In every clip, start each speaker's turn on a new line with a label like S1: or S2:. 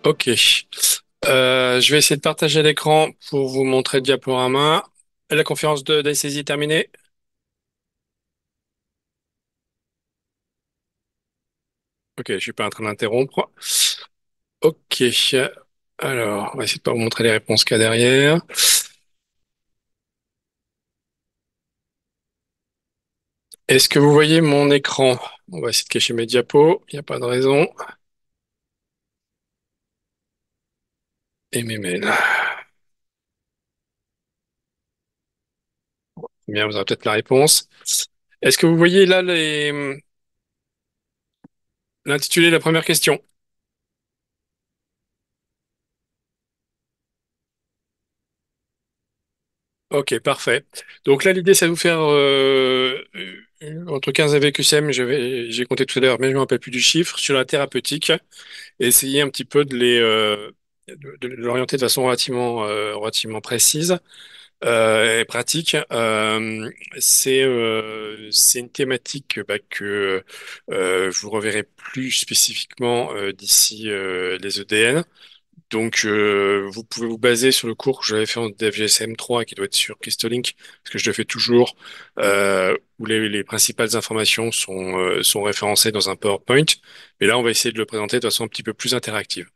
S1: Ok. Je vais essayer de partager l'écran pour vous montrer le diaporama. La conférence de d'ACSI est terminée. Ok, je suis pas en train d'interrompre. Ok. Alors, on va essayer de pas vous montrer les réponses qu'il y a derrière. Est-ce que vous voyez mon écran? On va essayer de cacher mes diapos. Il n'y a pas de raison. Et mes mails. Bien, vous aurez peut-être la réponse. Est-ce que vous voyez là l'intitulé de la première question? Ok, parfait. Donc là, l'idée, c'est de vous faire entre 15 et 20 QCM, j'ai compté tout à l'heure, mais je ne me rappelle plus du chiffre, sur la thérapeutique, et essayer un petit peu de l'orienter de façon relativement précise et pratique. C'est une thématique je vous reverrai plus spécifiquement d'ici les EDN. Donc, vous pouvez vous baser sur le cours que j'avais fait en DevGSM 3 qui doit être sur Crystolink, parce que je le fais toujours, où les principales informations sont référencées dans un PowerPoint. Mais là, on va essayer de le présenter de façon un petit peu plus interactive.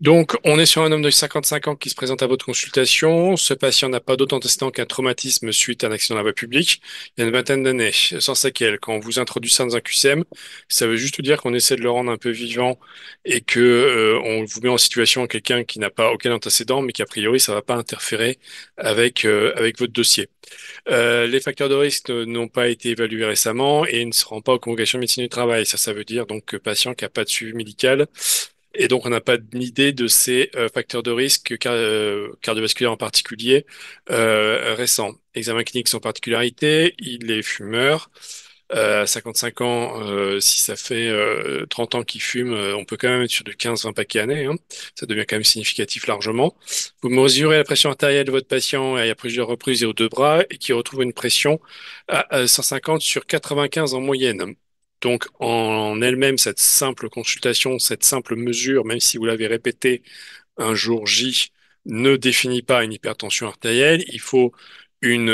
S1: Donc, on est sur un homme de 55 ans qui se présente à votre consultation. Ce patient n'a pas d'autre antécédent qu'un traumatisme suite à un accident dans la voie publique. Il y a une vingtaine d'années, sans séquelles. Quand on vous introduit ça dans un QCM, ça veut juste dire qu'on essaie de le rendre un peu vivant et que, on vous met en situation à quelqu'un qui n'a pas aucun antécédent, mais qu'a priori, ça va pas interférer avec votre dossier. Les facteurs de risque n'ont pas été évalués récemment et ne seront pas aux convocations de médecine du travail. Ça veut dire donc patient qui n'a pas de suivi médical et donc, on n'a pas d'idée de ces facteurs de risque cardiovasculaires en particulier récents. Examen clinique sans particularité, il est fumeur. 55 ans, si ça fait 30 ans qu'il fume, on peut quand même être sur du 15-20 paquets année, hein. Ça devient quand même significatif largement. Vous mesurez la pression artérielle de votre patient à plusieurs reprises et aux deux bras et qui retrouve une pression à 150 sur 95 en moyenne. Donc, en elle-même, cette simple consultation, cette simple mesure, même si vous l'avez répétée un jour J, ne définit pas une hypertension artérielle. Il faut une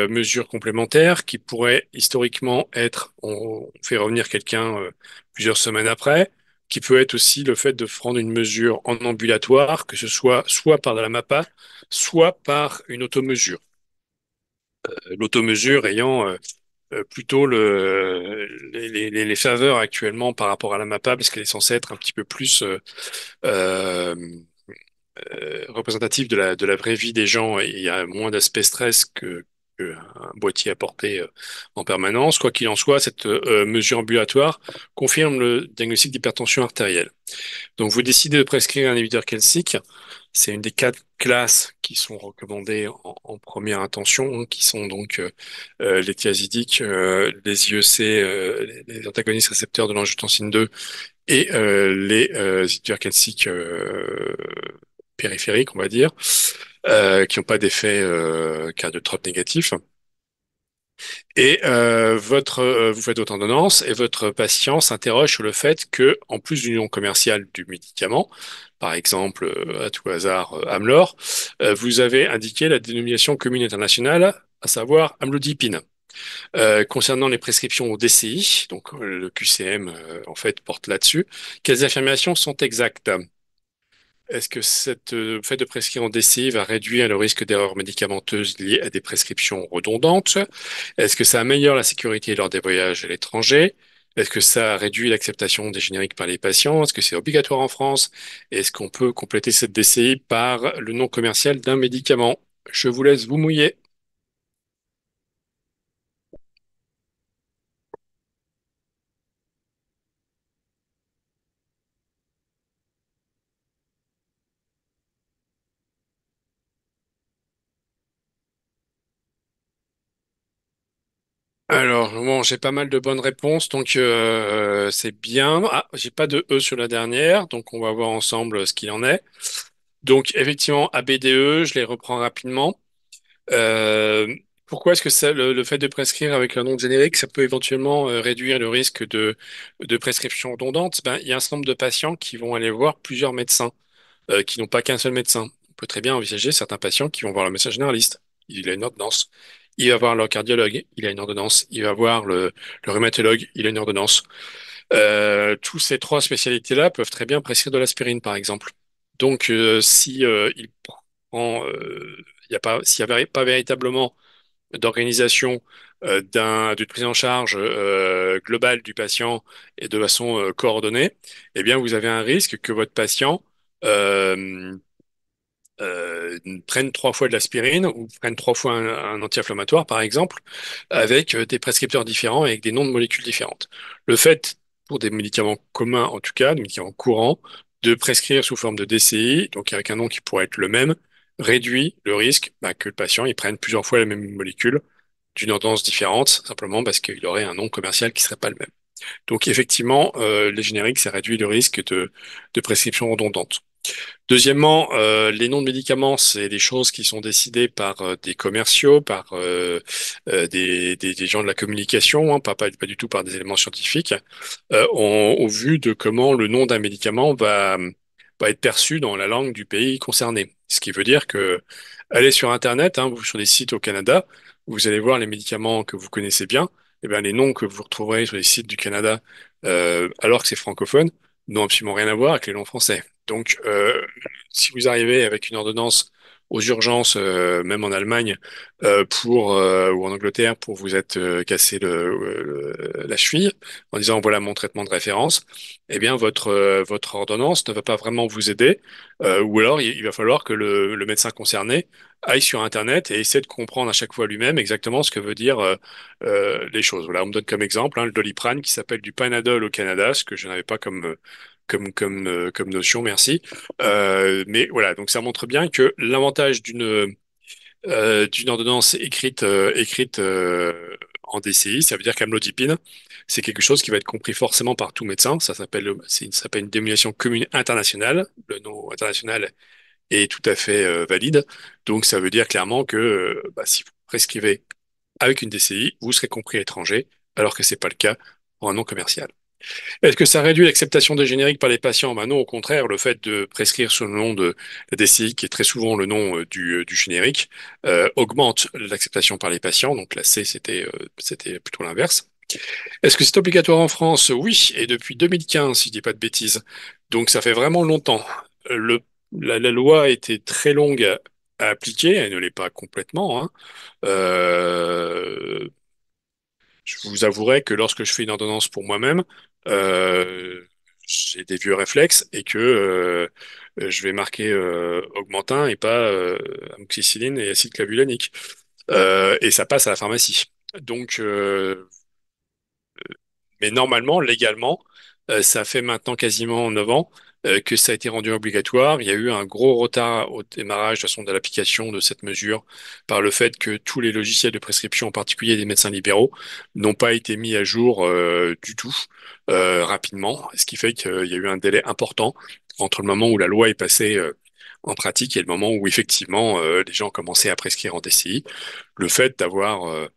S1: mesure complémentaire qui pourrait historiquement être, on fait revenir quelqu'un plusieurs semaines après, qui peut être aussi le fait de prendre une mesure en ambulatoire, que ce soit par de la MAPA, soit par une automesure. L'automesure ayant plutôt les faveurs actuellement par rapport à la MAPA, parce qu'elle est censée être un petit peu plus euh, représentative de la vraie vie des gens et il y a moins d'aspect stress que un boîtier à porter en permanence. Quoi qu'il en soit, cette mesure ambulatoire confirme le diagnostic d'hypertension artérielle. Donc, vous décidez de prescrire un inhibiteur calcique. C'est une des quatre classes qui sont recommandées en première intention, hein, qui sont donc les thiazidiques, les IEC, les antagonistes récepteurs de l'angiotensine 2 et les inhibiteurs calciques périphériques, on va dire, qui n'ont pas d'effet cardiotrope négatif. Et vous faites votre ordonnance et votre patient s'interroge sur le fait que, en plus du nom commercial du médicament, par exemple, à tout hasard, Amlor, vous avez indiqué la dénomination commune internationale, à savoir amlodipine. Concernant les prescriptions au DCI, donc le QCM en fait porte là-dessus, quelles affirmations sont exactes? Est-ce que cette fait de prescrire en DCI va réduire le risque d'erreurs médicamenteuses liées à des prescriptions redondantes? Est-ce que ça améliore la sécurité lors des voyages à l'étranger? Est-ce que ça réduit l'acceptation des génériques par les patients? Est-ce que c'est obligatoire en France? Est-ce qu'on peut compléter cette DCI par le nom commercial d'un médicament? Je vous laisse vous mouiller. Alors, bon, j'ai pas mal de bonnes réponses, donc c'est bien. Ah, j'ai pas de E sur la dernière, donc on va voir ensemble ce qu'il en est. Donc, effectivement, ABDE, je les reprends rapidement. Euh, Pourquoi est-ce que le fait de prescrire avec un nom générique, ça peut éventuellement réduire le risque de prescription redondante? Ben, il y a un certain nombre de patients qui vont aller voir plusieurs médecins. qui n'ont pas qu'un seul médecin. On peut très bien envisager certains patients qui vont voir le médecin généraliste. Il a une ordonnance. Il va voir le cardiologue, il a une ordonnance. Il va voir le rhumatologue, il a une ordonnance. Tous ces trois spécialités-là peuvent très bien prescrire de l'aspirine, par exemple. Donc, si il prend, il y a pas, s'il n'y avait pas véritablement d'organisation d'une prise en charge globale du patient et de façon coordonnée, eh bien, vous avez un risque que votre patient euh, prennent trois fois de l'aspirine ou prennent trois fois un anti-inflammatoire, par exemple, avec des prescripteurs différents et avec des noms de molécules différentes. Le fait, pour des médicaments communs en tout cas, des médicaments courants, de prescrire sous forme de DCI, donc avec un nom qui pourrait être le même, réduit le risque que le patient il prenne plusieurs fois la même molécule d'une ordonnance différente, simplement parce qu'il aurait un nom commercial qui serait pas le même. Donc effectivement, les génériques, ça réduit le risque de prescription redondante. Deuxièmement, les noms de médicaments, c'est des choses qui sont décidées par des commerciaux, par des gens de la communication, hein, pas du tout par des éléments scientifiques, au vu de comment le nom d'un médicament va être perçu dans la langue du pays concerné. Ce qui veut dire que allez sur Internet, hein, sur des sites au Canada, vous allez voir les médicaments que vous connaissez bien, et bien les noms que vous retrouverez sur les sites du Canada, alors que c'est francophone, n'ont absolument rien à voir avec les noms français. Donc, si vous arrivez avec une ordonnance aux urgences, même en Allemagne, ou en Angleterre, pour vous être cassé la cheville, en disant voilà mon traitement de référence, eh bien votre ordonnance ne va pas vraiment vous aider, ou alors il va falloir que le médecin concerné aille sur Internet et essaie de comprendre à chaque fois lui-même exactement ce que veut dire les choses. Voilà, on me donne comme exemple le Doliprane qui s'appelle du Panadol au Canada, ce que je n'avais pas comme notion, merci. Mais voilà, donc ça montre bien que l'avantage d'une ordonnance écrite en DCI, ça veut dire qu'amlodipine, c'est quelque chose qui va être compris forcément par tout médecin. Ça s'appelle une dénomination commune internationale. Le nom international est tout à fait valide. Donc ça veut dire clairement que si vous prescrivez avec une DCI, vous serez compris à l'étranger, alors que c'est pas le cas pour un nom commercial. Est-ce que ça réduit l'acceptation des génériques par les patients? Ben non, au contraire, le fait de prescrire sous le nom de la DCI, qui est très souvent le nom du générique, augmente l'acceptation par les patients. Donc la C, c'était plutôt l'inverse. Est-ce que c'est obligatoire en France? Oui, et depuis 2015, si je dis pas de bêtises. Donc ça fait vraiment longtemps. Le, la loi était très longue à appliquer, elle ne l'est pas complètement, hein. Euh, je vous avouerai que lorsque je fais une ordonnance pour moi-même, euh, j'ai des vieux réflexes et que je vais marquer Augmentin et pas amoxicilline et acide clavulanique. Et ça passe à la pharmacie. Donc, mais normalement, légalement, ça fait maintenant quasiment 9 ans que ça a été rendu obligatoire. Il y a eu un gros retard au démarrage de, toute façon, de l'application de cette mesure par le fait que tous les logiciels de prescription, en particulier des médecins libéraux, n'ont pas été mis à jour du tout rapidement, ce qui fait qu'il y a eu un délai important entre le moment où la loi est passée en pratique et le moment où effectivement les gens commençaient à prescrire en DCI. Le fait d'avoir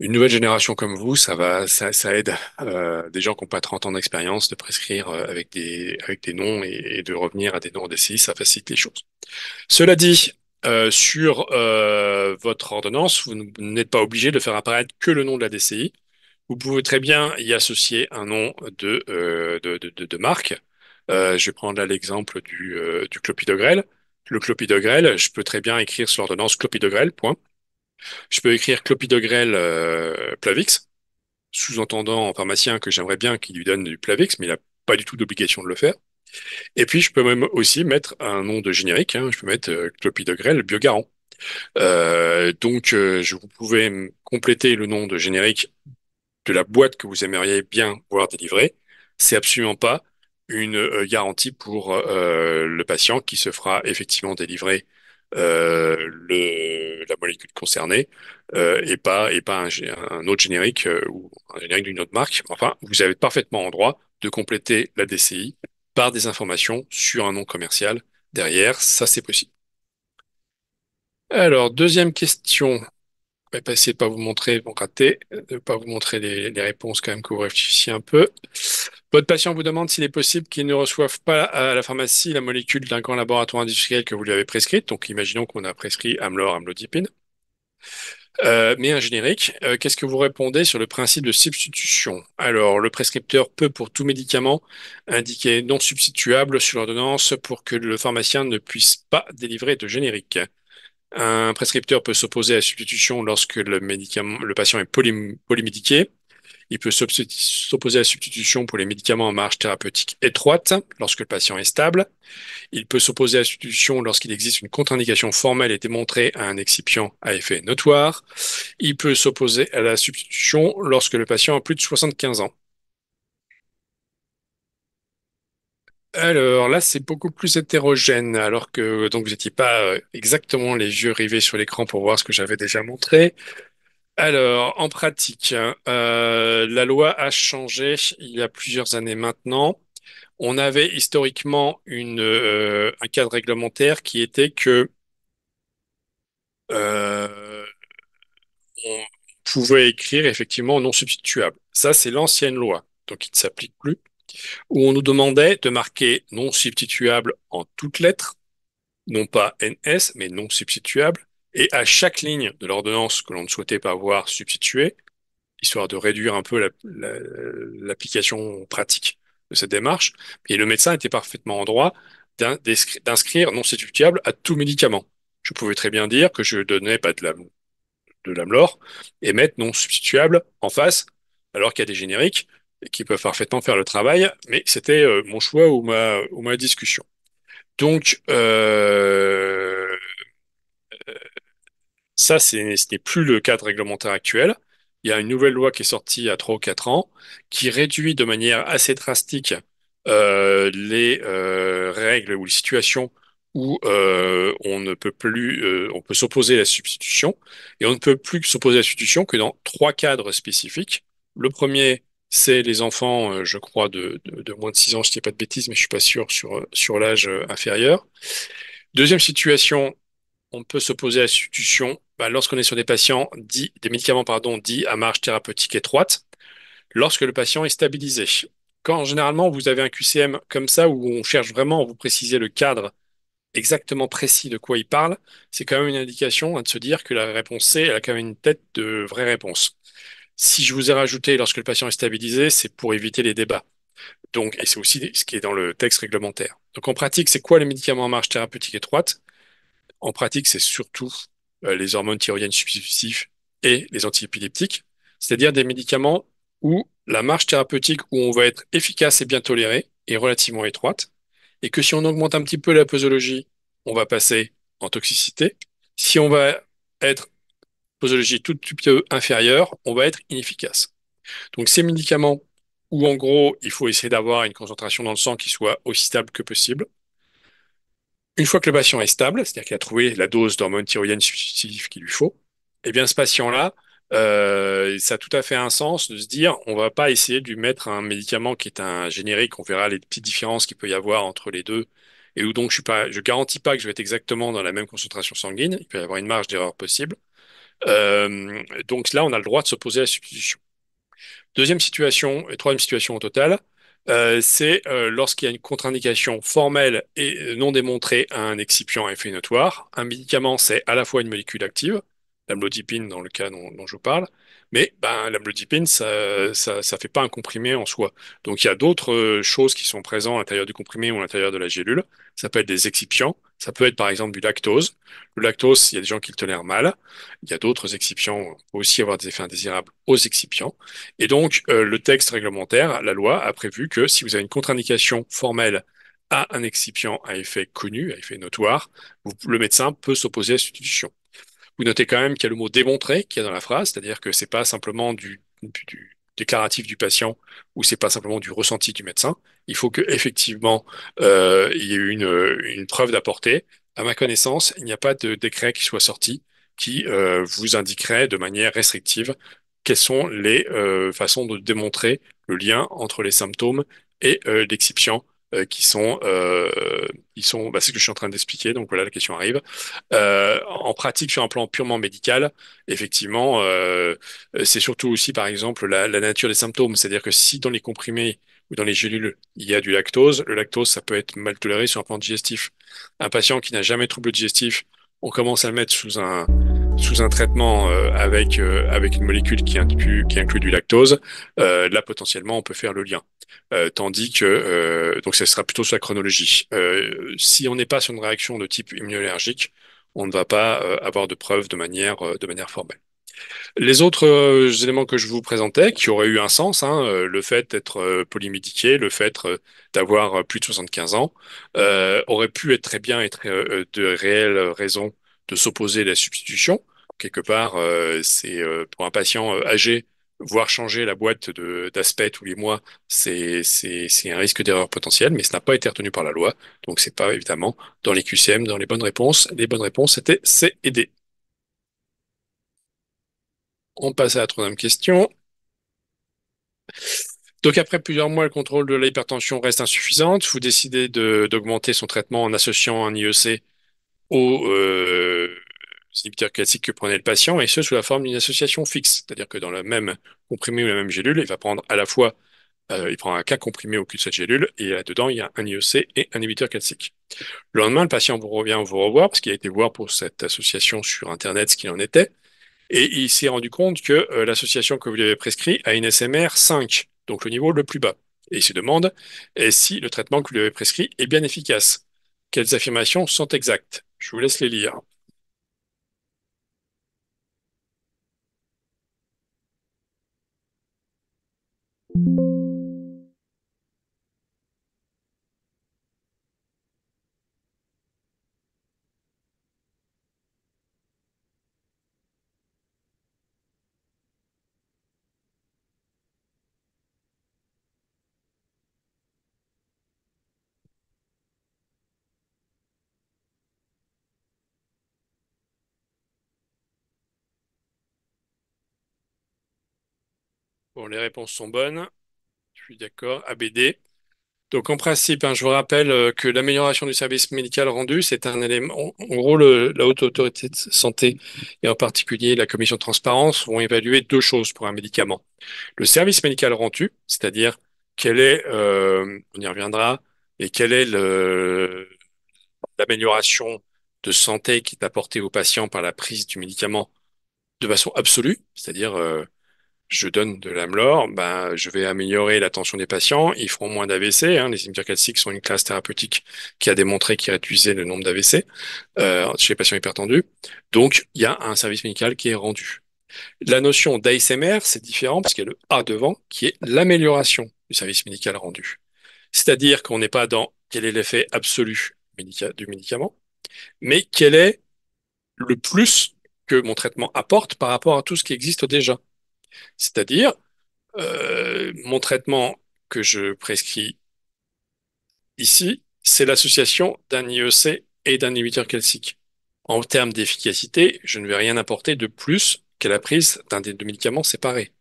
S1: une nouvelle génération comme vous, ça aide des gens qui n'ont pas 30 ans d'expérience de prescrire avec des noms et de revenir à des noms DCI, ça facilite les choses. Cela dit, sur votre ordonnance, vous n'êtes pas obligé de faire apparaître que le nom de la DCI. Vous pouvez très bien y associer un nom de marque. Je vais prendre là l'exemple du clopidogrel. Le clopidogrel, je peux très bien écrire sur l'ordonnance clopidogrel, point. Je peux écrire clopidogrel Plavix, sous-entendant en pharmacien que j'aimerais bien qu'il lui donne du Plavix, mais il n'a pas du tout d'obligation de le faire. Et puis, je peux même aussi mettre un nom de générique, hein, je peux mettre clopidogrel Biogarant. Vous pouvez compléter le nom de générique de la boîte que vous aimeriez bien voir délivrer. C'est absolument pas une garantie pour le patient qui se fera effectivement délivrer la molécule concernée et pas un autre générique ou un générique d'une autre marque. Enfin, vous avez parfaitement en droit de compléter la DCI par des informations sur un nom commercial derrière. Ça, c'est possible. Alors, deuxième question. Je vais pas essayer de pas vous montrer mon raté, de pas vous montrer les réponses quand même que vous réfléchissiez un peu. Votre patient vous demande s'il est possible qu'il ne reçoive pas à la pharmacie la molécule d'un grand laboratoire industriel que vous lui avez prescrite. Donc, imaginons qu'on a prescrit Amlor, amlodipine, mais un générique. Qu'est-ce que vous répondez sur le principe de substitution? Alors, le prescripteur peut, pour tout médicament, indiquer non substituable sur l'ordonnance pour que le pharmacien ne puisse pas délivrer de générique. Un prescripteur peut s'opposer à la substitution lorsque le patient est polymédiqué. Il peut s'opposer à la substitution pour les médicaments en marge thérapeutique étroite lorsque le patient est stable. Il peut s'opposer à la substitution lorsqu'il existe une contre-indication formelle et démontrée à un excipient à effet notoire. Il peut s'opposer à la substitution lorsque le patient a plus de 75 ans. Alors là, c'est beaucoup plus hétérogène, alors que donc vous n'étiez pas exactement les yeux rivés sur l'écran pour voir ce que j'avais déjà montré. Alors, en pratique, la loi a changé il y a plusieurs années maintenant. On avait historiquement un cadre réglementaire qui était que euh, on pouvait écrire effectivement non substituable. Ça, c'est l'ancienne loi, donc il ne s'applique plus, où on nous demandait de marquer non substituable en toutes lettres, non pas NS, mais non substituable, et à chaque ligne de l'ordonnance que l'on ne souhaitait pas voir substituée, histoire de réduire un peu l'application pratique de cette démarche. Et le médecin était parfaitement en droit d'inscrire non substituable à tout médicament. Je pouvais très bien dire que je donnais pas de l'Amlor et mettre non substituable en face, alors qu'il y a des génériques qui peuvent parfaitement faire le travail, mais c'était mon choix ou ma discussion. Donc, ça, ce n'est plus le cadre réglementaire actuel. Il y a une nouvelle loi qui est sortie il y a 3 ou 4 ans qui réduit de manière assez drastique les règles ou les situations où on ne peut plus, on peut s'opposer à la substitution et on ne peut plus s'opposer à la substitution que dans 3 cadres spécifiques. Le premier, c'est les enfants, je crois, de moins de 6 ans, je ne dis pas de bêtises, mais je suis pas sûr sur l'âge inférieur. Deuxième situation, on peut s'opposer à la substitution lorsqu'on est sur des médicaments dits à marge thérapeutique étroite, lorsque le patient est stabilisé. Quand généralement vous avez un QCM comme ça où on cherche vraiment à vous préciser le cadre exactement précis de quoi il parle, c'est quand même une indication de se dire que la réponse C, elle a quand même une tête de vraie réponse. Si je vous ai rajouté lorsque le patient est stabilisé, c'est pour éviter les débats. Donc, et c'est aussi ce qui est dans le texte réglementaire. Donc en pratique, c'est quoi les médicaments à marge thérapeutique étroite? En pratique, c'est surtout les hormones thyroïdiennes substitutives et les antiépileptiques, c'est-à-dire des médicaments où la marge thérapeutique, où on va être efficace et bien toléré, est relativement étroite, et que si on augmente un petit peu la posologie, on va passer en toxicité. Si on va être posologie tout petit peu inférieure, on va être inefficace. Donc ces médicaments où en gros, il faut essayer d'avoir une concentration dans le sang qui soit aussi stable que possible, une fois que le patient est stable, c'est-à-dire qu'il a trouvé la dose d'hormones thyroïdiennes substitutives qu'il lui faut, eh bien ce patient-là, ça a tout à fait un sens de se dire, on va pas essayer de lui mettre un médicament qui est un générique, on verra les petites différences qu'il peut y avoir entre les deux, et où donc je garantis pas que je vais être exactement dans la même concentration sanguine, il peut y avoir une marge d'erreur possible. Donc là, on a le droit de s'opposer à la substitution. Deuxième situation et troisième situation au total, c'est lorsqu'il y a une contre-indication formelle et non démontrée à un excipient à effet notoire. Un médicament, c'est à la fois une molécule active, l'amlodipine dans le cas dont je vous parle, mais l'amlodipine, ça fait pas un comprimé en soi. Donc il y a d'autres choses qui sont présentes à l'intérieur du comprimé ou à l'intérieur de la gélule. Ça peut être des excipients, ça peut être par exemple du lactose. Le lactose, il y a des gens qui le tolèrent mal. Il y a d'autres excipients, on peut aussi avoir des effets indésirables aux excipients. Et donc, le texte réglementaire, la loi, a prévu que si vous avez une contre-indication formelle à un excipient à effet connu, à effet notoire, le médecin peut s'opposer à la substitution. Vous notez quand même qu'il y a le mot démontré qui est dans la phrase, c'est-à-dire que c'est pas simplement du déclaratif du patient ou c'est pas simplement du ressenti du médecin. Il faut que effectivement il y ait une preuve d'apporter. À ma connaissance, il n'y a pas de décret qui soit sorti qui vous indiquerait de manière restrictive quelles sont les façons de démontrer le lien entre les symptômes et l'excipient qui sont, c'est ce que je suis en train d'expliquer. Donc voilà, la question arrive. En pratique, sur un plan purement médical, effectivement, c'est surtout aussi, par exemple, la nature des symptômes. C'est-à-dire que si dans les comprimés, où dans les gélules, il y a du lactose. Le lactose, ça peut être mal toléré sur un plan digestif. Un patient qui n'a jamais de trouble digestif, on commence à le mettre sous un traitement avec une molécule qui inclut du lactose. Là, potentiellement, on peut faire le lien. Tandis que, donc, ça sera plutôt sur la chronologie. Si on n'est pas sur une réaction de type immunologique, on ne va pas avoir de preuves de manière formelle. Les autres éléments que je vous présentais, qui auraient eu un sens, hein, le fait d'être polymédiqué, le fait d'avoir plus de 75 ans, aurait pu être très bien être de réelles raisons de s'opposer à la substitution. Quelque part, c'est pour un patient âgé, voir changer la boîte d'aspect tous les mois, c'est un risque d'erreur potentielle, mais ce n'a pas été retenu par la loi. Donc, c'est pas évidemment dans les QCM, dans les bonnes réponses. Les bonnes réponses étaient C et D. On passe à la troisième question. Donc après plusieurs mois, le contrôle de l'hypertension reste insuffisant. Vous décidez d'augmenter son traitement en associant un IEC aux inhibiteurs classiques que prenait le patient, et ce sous la forme d'une association fixe. C'est-à-dire que dans le même comprimé ou la même gélule, il va prendre à la fois, il prend un cas comprimé au cul de cette gélule, et là-dedans, il y a un IEC et un inhibiteur calcique. Le lendemain, le patient vous revient vous revoir, parce qu'il a été voir pour cette association sur Internet ce qu'il en était. Et il s'est rendu compte que l'association que vous lui avez prescrit a une SMR 5, donc le niveau le plus bas. Et il se demande si le traitement que vous lui avez prescrit est bien efficace. Quelles affirmations sont exactes? Je vous laisse les lire. Bon, les réponses sont bonnes. Je suis d'accord. ABD. Donc, en principe, hein, je vous rappelle que l'amélioration du service médical rendu, c'est un élément. En gros, la haute autorité de santé, et en particulier la commission de transparence, vont évaluer deux choses pour un médicament. Le service médical rendu, c'est-à-dire quel est, on y reviendra, et quelle est l'amélioration de santé qui est apportée au patient par la prise du médicament de façon absolue, c'est-à-dire je donne de l'Amlor, ben, je vais améliorer l'attention des patients, ils feront moins d'AVC, hein, les inhibiteurs calciques sont une classe thérapeutique qui a démontré qu'ils réduisait le nombre d'AVC chez les patients hypertendus, donc il y a un service médical qui est rendu. La notion d'ASMR, c'est différent parce qu'il y a le A devant, qui est l'amélioration du service médical rendu. C'est-à-dire qu'on n'est pas dans quel est l'effet absolu du médicament, mais quel est le plus que mon traitement apporte par rapport à tout ce qui existe déjà. C'est-à-dire, mon traitement que je prescris ici, c'est l'association d'un IEC et d'un inhibiteur calcique. En termes d'efficacité, je ne vais rien apporter de plus qu'à la prise d'un des deux médicaments séparés.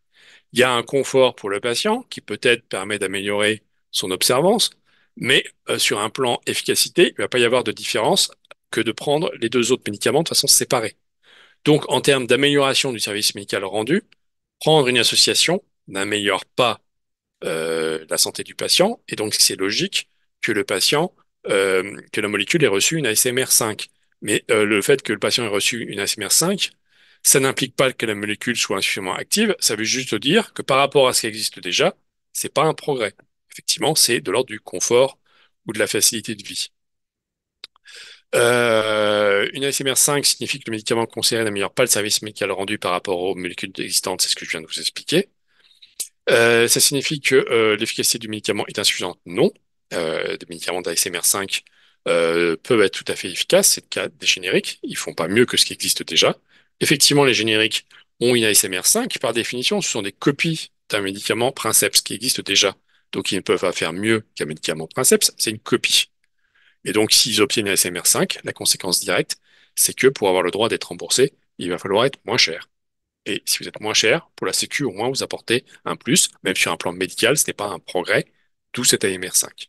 S1: Il y a un confort pour le patient qui peut-être permet d'améliorer son observance, mais sur un plan efficacité, il ne va pas y avoir de différence que de prendre les deux autres médicaments de façon séparée. Donc, en termes d'amélioration du service médical rendu, prendre une association n'améliore pas la santé du patient, et donc c'est logique que le patient, que la molécule ait reçu une ASMR 5. Mais le fait que le patient ait reçu une ASMR 5, ça n'implique pas que la molécule soit insuffisamment active, ça veut juste dire que par rapport à ce qui existe déjà, c'est pas un progrès. Effectivement, c'est de l'ordre du confort ou de la facilité de vie. Une ASMR 5 signifie que le médicament considéré n'améliore pas le service médical rendu par rapport aux molécules existantes, c'est ce que je viens de vous expliquer. Ça signifie que l'efficacité du médicament est insuffisante? Non. Des médicaments d'ASMR5 peuvent être tout à fait efficaces. C'est le cas des génériques. Ils font pas mieux que ce qui existe déjà. Effectivement, les génériques ont une ASMR5. Par définition, ce sont des copies d'un médicament Princeps qui existe déjà. Donc, ils ne peuvent pas faire mieux qu'un médicament Princeps. C'est une copie. Et donc, s'ils obtiennent une ASMR5, la conséquence directe, c'est que pour avoir le droit d'être remboursé, il va falloir être moins cher. Et si vous êtes moins cher, pour la Sécu, au moins vous apportez un plus, même sur un plan médical, ce n'est pas un progrès, d'où cet AMR5.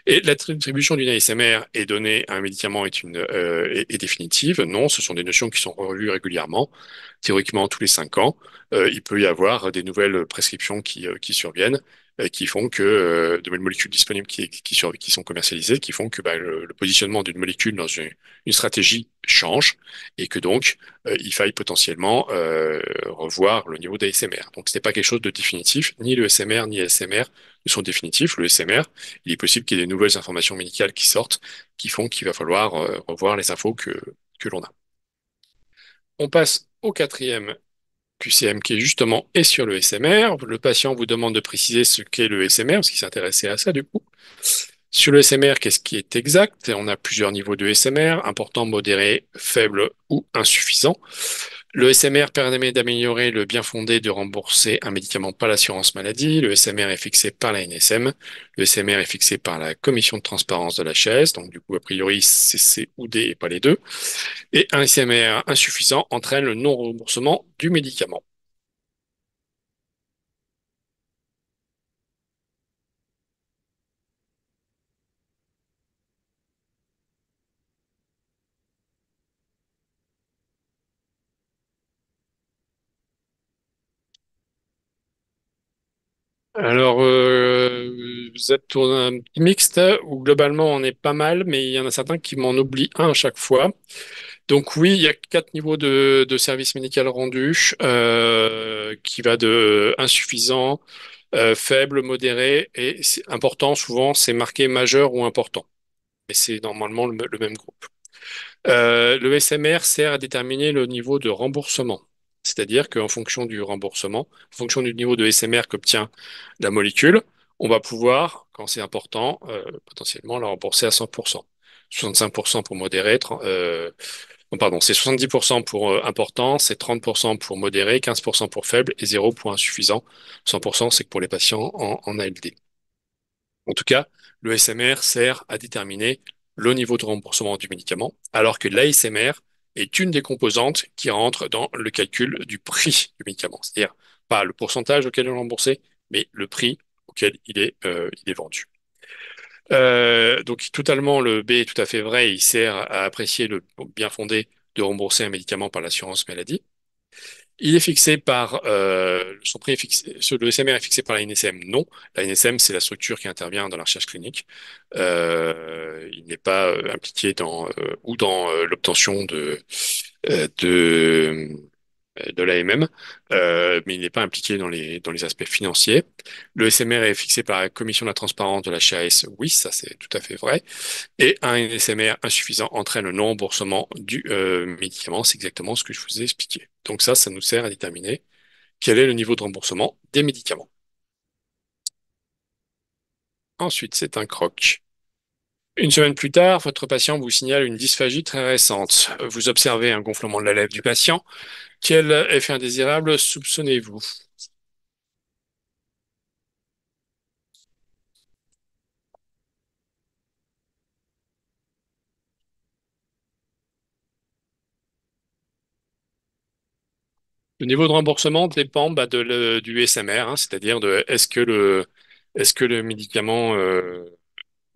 S1: Et l'attribution d'une ASMR est donnée à un médicament est définitive. Non, ce sont des notions qui sont revues régulièrement, théoriquement tous les 5 ans. Il peut y avoir des nouvelles prescriptions qui surviennent, qui font que de nouvelles molécules disponibles qui sont commercialisées, qui font que bah, le positionnement d'une molécule dans une stratégie change et que donc il faille potentiellement revoir le niveau d'ASMR. Donc ce n'est pas quelque chose de définitif, ni le SMR ni l'ASMR ne sont définitifs. Le SMR, il est possible qu'il y ait des nouvelles informations médicales qui sortent, qui font qu'il va falloir revoir les infos que l'on a. On passe au quatrième QCM qui est justement est sur le SMR. Le patient vous demande de préciser ce qu'est le SMR, parce qu'il s'intéressait à ça du coup. Sur le SMR, qu'est-ce qui est exact? On a plusieurs niveaux de SMR, important, modéré, faible ou insuffisant. Le SMR permet d'améliorer le bien fondé de rembourser un médicament par l'assurance maladie. Le SMR est fixé par la NSM. Le SMR est fixé par la commission de transparence de la chaise. Donc, du coup, a priori, c'est C ou D et pas les deux. Et un SMR insuffisant entraîne le non-remboursement du médicament. Alors, vous êtes sur un petit mixte où globalement on est pas mal, mais il y en a certains qui m'en oublient un à chaque fois. Donc oui, il y a 4 niveaux de service médical rendu, qui va de insuffisant, faible, modéré et important. Souvent, c'est marqué majeur ou important, mais c'est normalement le même groupe. Le SMR sert à déterminer le niveau de remboursement. C'est-à-dire qu'en fonction du remboursement, en fonction du niveau de SMR qu'obtient la molécule, on va pouvoir, quand c'est important, potentiellement la rembourser à 100%. 65% pour modéré, non, pardon, c'est 70% pour important, c'est 30% pour modéré, 15% pour faible et 0 pour insuffisant. 100%, c'est que pour les patients en ALD. En tout cas, le SMR sert à déterminer le niveau de remboursement du médicament, alors que l'ASMR est une des composantes qui rentre dans le calcul du prix du médicament. C'est-à-dire pas le pourcentage auquel il est remboursé, mais le prix auquel il est vendu. Donc totalement, le B est tout à fait vrai. Il sert à apprécier le bien fondé de rembourser un médicament par l'assurance maladie. Il est fixé par son prix est fixé, le SMR est fixé par la NSM, non. La NSM, c'est la structure qui intervient dans la recherche clinique. Il n'est pas impliqué dans l'obtention de l'AMM, mais il n'est pas impliqué dans les aspects financiers. Le SMR est fixé par la Commission de la transparence de la HAS, oui, ça c'est tout à fait vrai. Et un SMR insuffisant entraîne le non-remboursement du médicament. C'est exactement ce que je vous ai expliqué. Donc ça nous sert à déterminer quel est le niveau de remboursement des médicaments. Ensuite, c'est un croc. Une semaine plus tard, votre patient vous signale une dysphagie très récente. Vous observez un gonflement de la lèvre du patient. Quel effet indésirable soupçonnez-vous? Le niveau de remboursement dépend bah, du SMR, hein, c'est-à-dire de est-ce que le médicament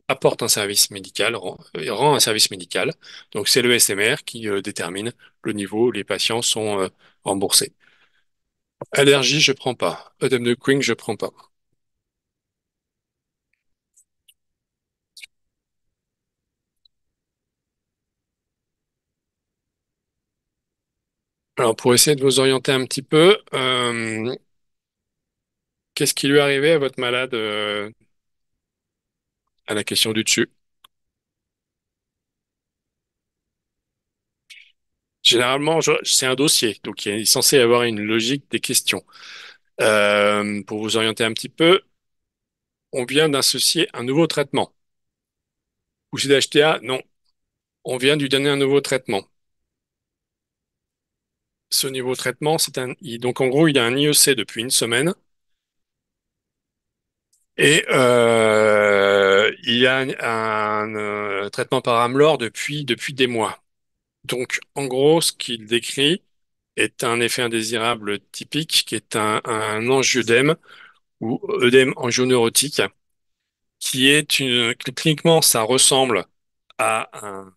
S1: apporte un service médical, rend un service médical. Donc c'est le SMR qui détermine le niveau où les patients sont remboursés. Allergie, je prends pas. Œdème de Queen, je prends pas. Alors pour essayer de vous orienter un petit peu, qu'est-ce qui lui est arrivé à votre malade à la question du dessus? Généralement, c'est un dossier, donc il est censé y avoir une logique des questions. Pour vous orienter un petit peu, on vient d'associer un nouveau traitement. Ou c'est d'HTA? Non. On vient de lui donner un nouveau traitement. Ce nouveau traitement, donc en gros, il a un IEC depuis une semaine et il a un traitement par Amlor depuis des mois. Donc en gros, ce qu'il décrit est un effet indésirable typique qui est un angioedème ou œdème angioneurotique cliniquement, ça ressemble à un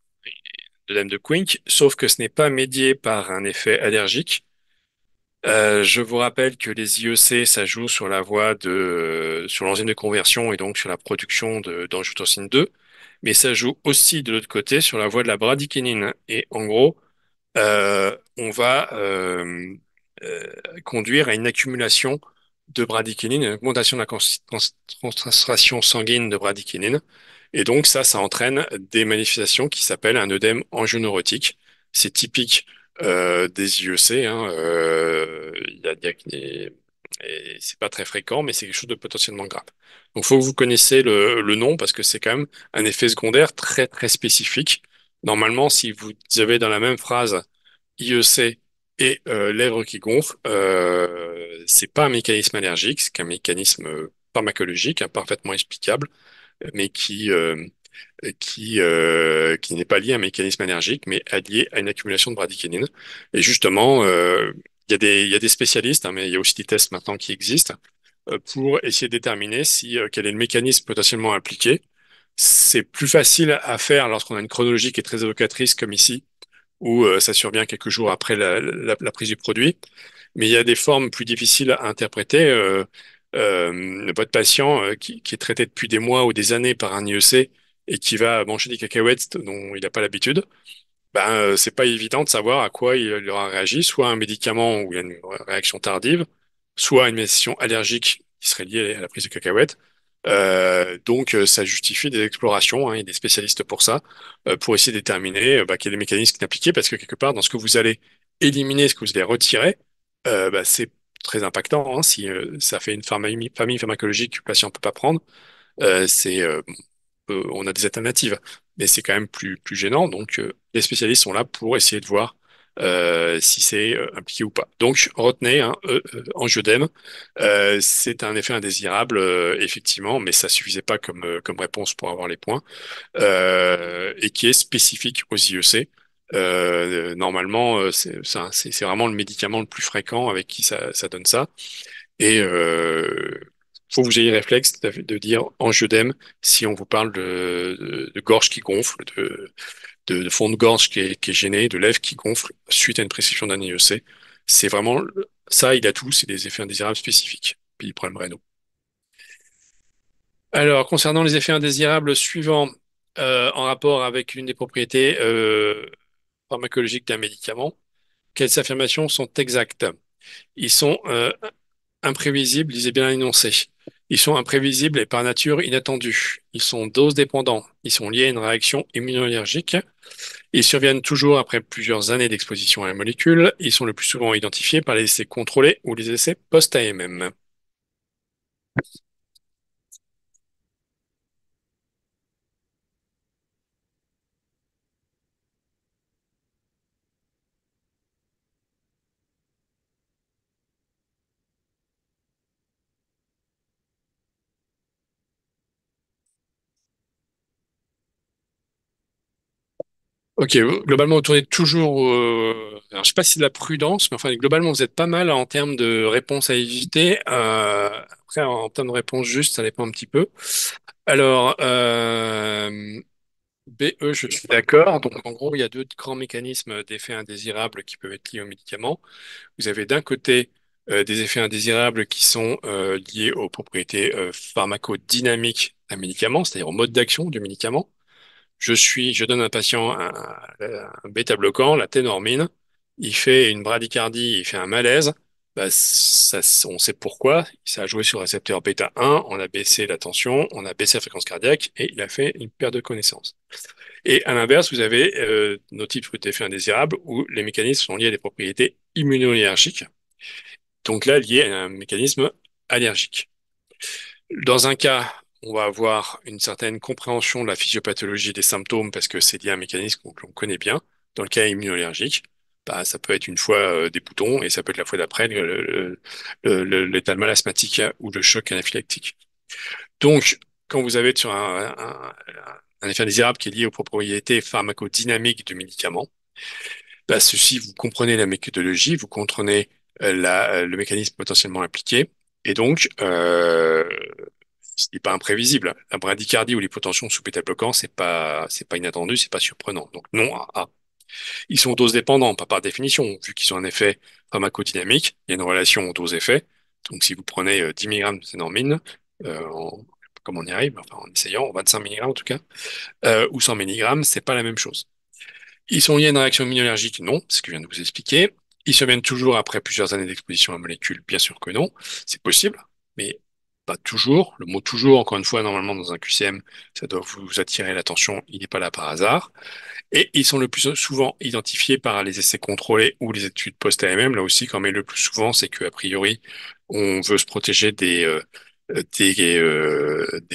S1: œdème de Quincke, sauf que ce n'est pas médié par un effet allergique. Je vous rappelle que les IEC, ça joue sur la voie sur l'enzyme de conversion et donc sur la production d'angiotensine 2, mais ça joue aussi de l'autre côté sur la voie de la bradykinin. Et en gros, on va conduire à une accumulation de bradykinin, une augmentation de la concentration sanguine de bradykinin. Et donc ça entraîne des manifestations qui s'appellent un œdème angioneurotique. C'est typique des IEC, hein, et c'est pas très fréquent, mais c'est quelque chose de potentiellement grave. Donc, faut que vous connaissiez le nom parce que c'est quand même un effet secondaire très très spécifique. Normalement, si vous avez dans la même phrase IEC et lèvres qui gonflent, c'est pas un mécanisme allergique, c'est qu'un mécanisme pharmacologique, hein, parfaitement explicable, mais qui n'est pas lié à un mécanisme allergique, mais lié à une accumulation de bradykinin. Et justement, il y a des spécialistes, hein, mais il y a aussi des tests maintenant qui existent pour essayer de déterminer quel est le mécanisme potentiellement impliqué. C'est plus facile à faire lorsqu'on a une chronologie qui est très évocatrice, comme ici, où ça survient quelques jours après la prise du produit. Mais il y a des formes plus difficiles à interpréter. Votre patient qui est traité depuis des mois ou des années par un IEC et qui va manger des cacahuètes dont il n'a pas l'habitude, ben, c'est pas évident de savoir à quoi il aura réagi, soit un médicament où il y a une réaction tardive, soit une réaction allergique qui serait liée à la prise de cacahuètes. Donc, ça justifie des explorations, hein, et des spécialistes pour ça, pour essayer de déterminer quel est le mécanisme qui est impliqué, parce que quelque part, dans ce que vous allez éliminer, ce que vous allez retirer, c'est très impactant, hein, si ça fait une famille pharmacologique que le patient ne peut pas prendre, on a des alternatives, mais c'est quand même plus gênant. Donc, les spécialistes sont là pour essayer de voir si c'est impliqué ou pas. Donc, retenez, hein, angioedème, c'est un effet indésirable, effectivement, mais ça suffisait pas comme réponse pour avoir les points, et qui est spécifique aux IEC. Normalement, c'est vraiment le médicament le plus fréquent avec qui ça donne ça. Et faut que vous ayez réflexe de dire angioedème si on vous parle de gorge qui gonfle, de fond de gorge qui est gêné, de lèvres qui gonflent suite à une prescription d'un IEC. C'est vraiment ça, il a tout, c'est des effets indésirables spécifiques. Puis les problèmes rénaux. Alors, concernant les effets indésirables suivants, en rapport avec l'une des propriétés pharmacologiques d'un médicament, quelles affirmations sont exactes? Ils sont imprévisibles, lisez bien l'énoncé. Ils sont imprévisibles et par nature inattendus. Ils sont dose dépendants. Ils sont liés à une réaction immunoallergique. Ils surviennent toujours après plusieurs années d'exposition à la molécule. Ils sont le plus souvent identifiés par les essais contrôlés ou les essais post-AMM. Ok, globalement, vous tournez toujours. Alors, je sais pas si c'est de la prudence, mais enfin, globalement, vous êtes pas mal en termes de réponses à éviter. Après, en termes de réponses justes, ça dépend un petit peu. Alors, BE, je suis d'accord. Donc, en gros, il y a deux grands mécanismes d'effets indésirables qui peuvent être liés aux médicaments. Vous avez d'un côté des effets indésirables qui sont liés aux propriétés pharmacodynamiques d'un médicament, c'est-à-dire au mode d'action du médicament. Je donne à un patient un bêta-bloquant, la ténormine. Il fait une bradycardie, il fait un malaise. Bah, on sait pourquoi. Ça a joué sur le récepteur bêta 1, on a baissé la tension, on a baissé la fréquence cardiaque et il a fait une perte de connaissance. Et à l'inverse, vous avez nos types d'effets indésirables où les mécanismes sont liés à des propriétés immunoallergiques. Donc là, liés à un mécanisme allergique. Dans un cas, on va avoir une certaine compréhension de la physiopathologie des symptômes parce que c'est lié à un mécanisme que l'on connaît bien. Dans le cas immunoallergique, bah, ça peut être une fois des boutons et ça peut être la fois d'après l'étalement asthmatique ou le choc anaphylactique. Donc, quand vous avez sur un effet indésirable qui est lié aux propriétés pharmacodynamiques du médicament, bah, ceci, vous comprenez la méthodologie, vous comprenez le mécanisme potentiellement impliqué, et donc n'est pas imprévisible. La bradycardie ou l'hypotension sous bêta-bloquant, c'est pas inattendu, c'est pas surprenant. Donc non à A. Ils sont dose dépendants, pas par définition, vu qu'ils ont un effet pharmacodynamique, il y a une relation dose-effet. Donc si vous prenez 10 mg de Xénormine, comme on y arrive, enfin en essayant, 25 mg en tout cas, ou 100 mg, c'est pas la même chose. Ils sont liés à une réaction immunologique? Non, c'est ce que je viens de vous expliquer. Ils surviennent toujours après plusieurs années d'exposition à la molécule? Bien sûr que non. C'est possible, mais pas toujours. Le mot toujours, encore une fois, normalement dans un QCM, ça doit vous attirer l'attention. Il n'est pas là par hasard. Et ils sont le plus souvent identifiés par les essais contrôlés ou les études post-AMM. Là aussi, quand même, le plus souvent, c'est qu'a priori, on veut se protéger des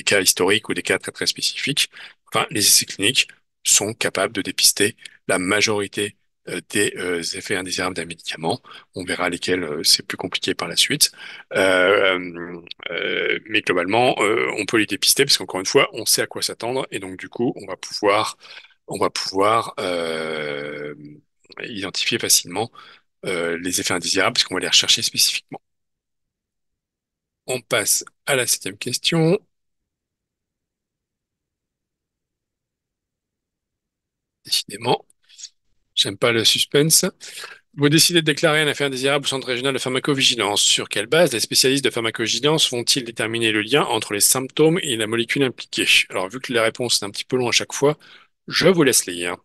S1: cas historiques ou des cas très très spécifiques. Enfin, les essais cliniques sont capables de dépister la majorité des effets indésirables d'un médicament. On verra lesquels c'est plus compliqué par la suite. Mais globalement, on peut les dépister parce qu'encore une fois, on sait à quoi s'attendre et donc du coup, on va pouvoir identifier facilement les effets indésirables parce qu'on va les rechercher spécifiquement. On passe à la septième question. Décidément, j'aime pas le suspense. Vous décidez de déclarer un effet indésirable au Centre régional de pharmacovigilance. Sur quelle base les spécialistes de pharmacovigilance vont-ils déterminer le lien entre les symptômes et la molécule impliquée? Alors, vu que la réponse est un petit peu long à chaque fois, je vous laisse lire.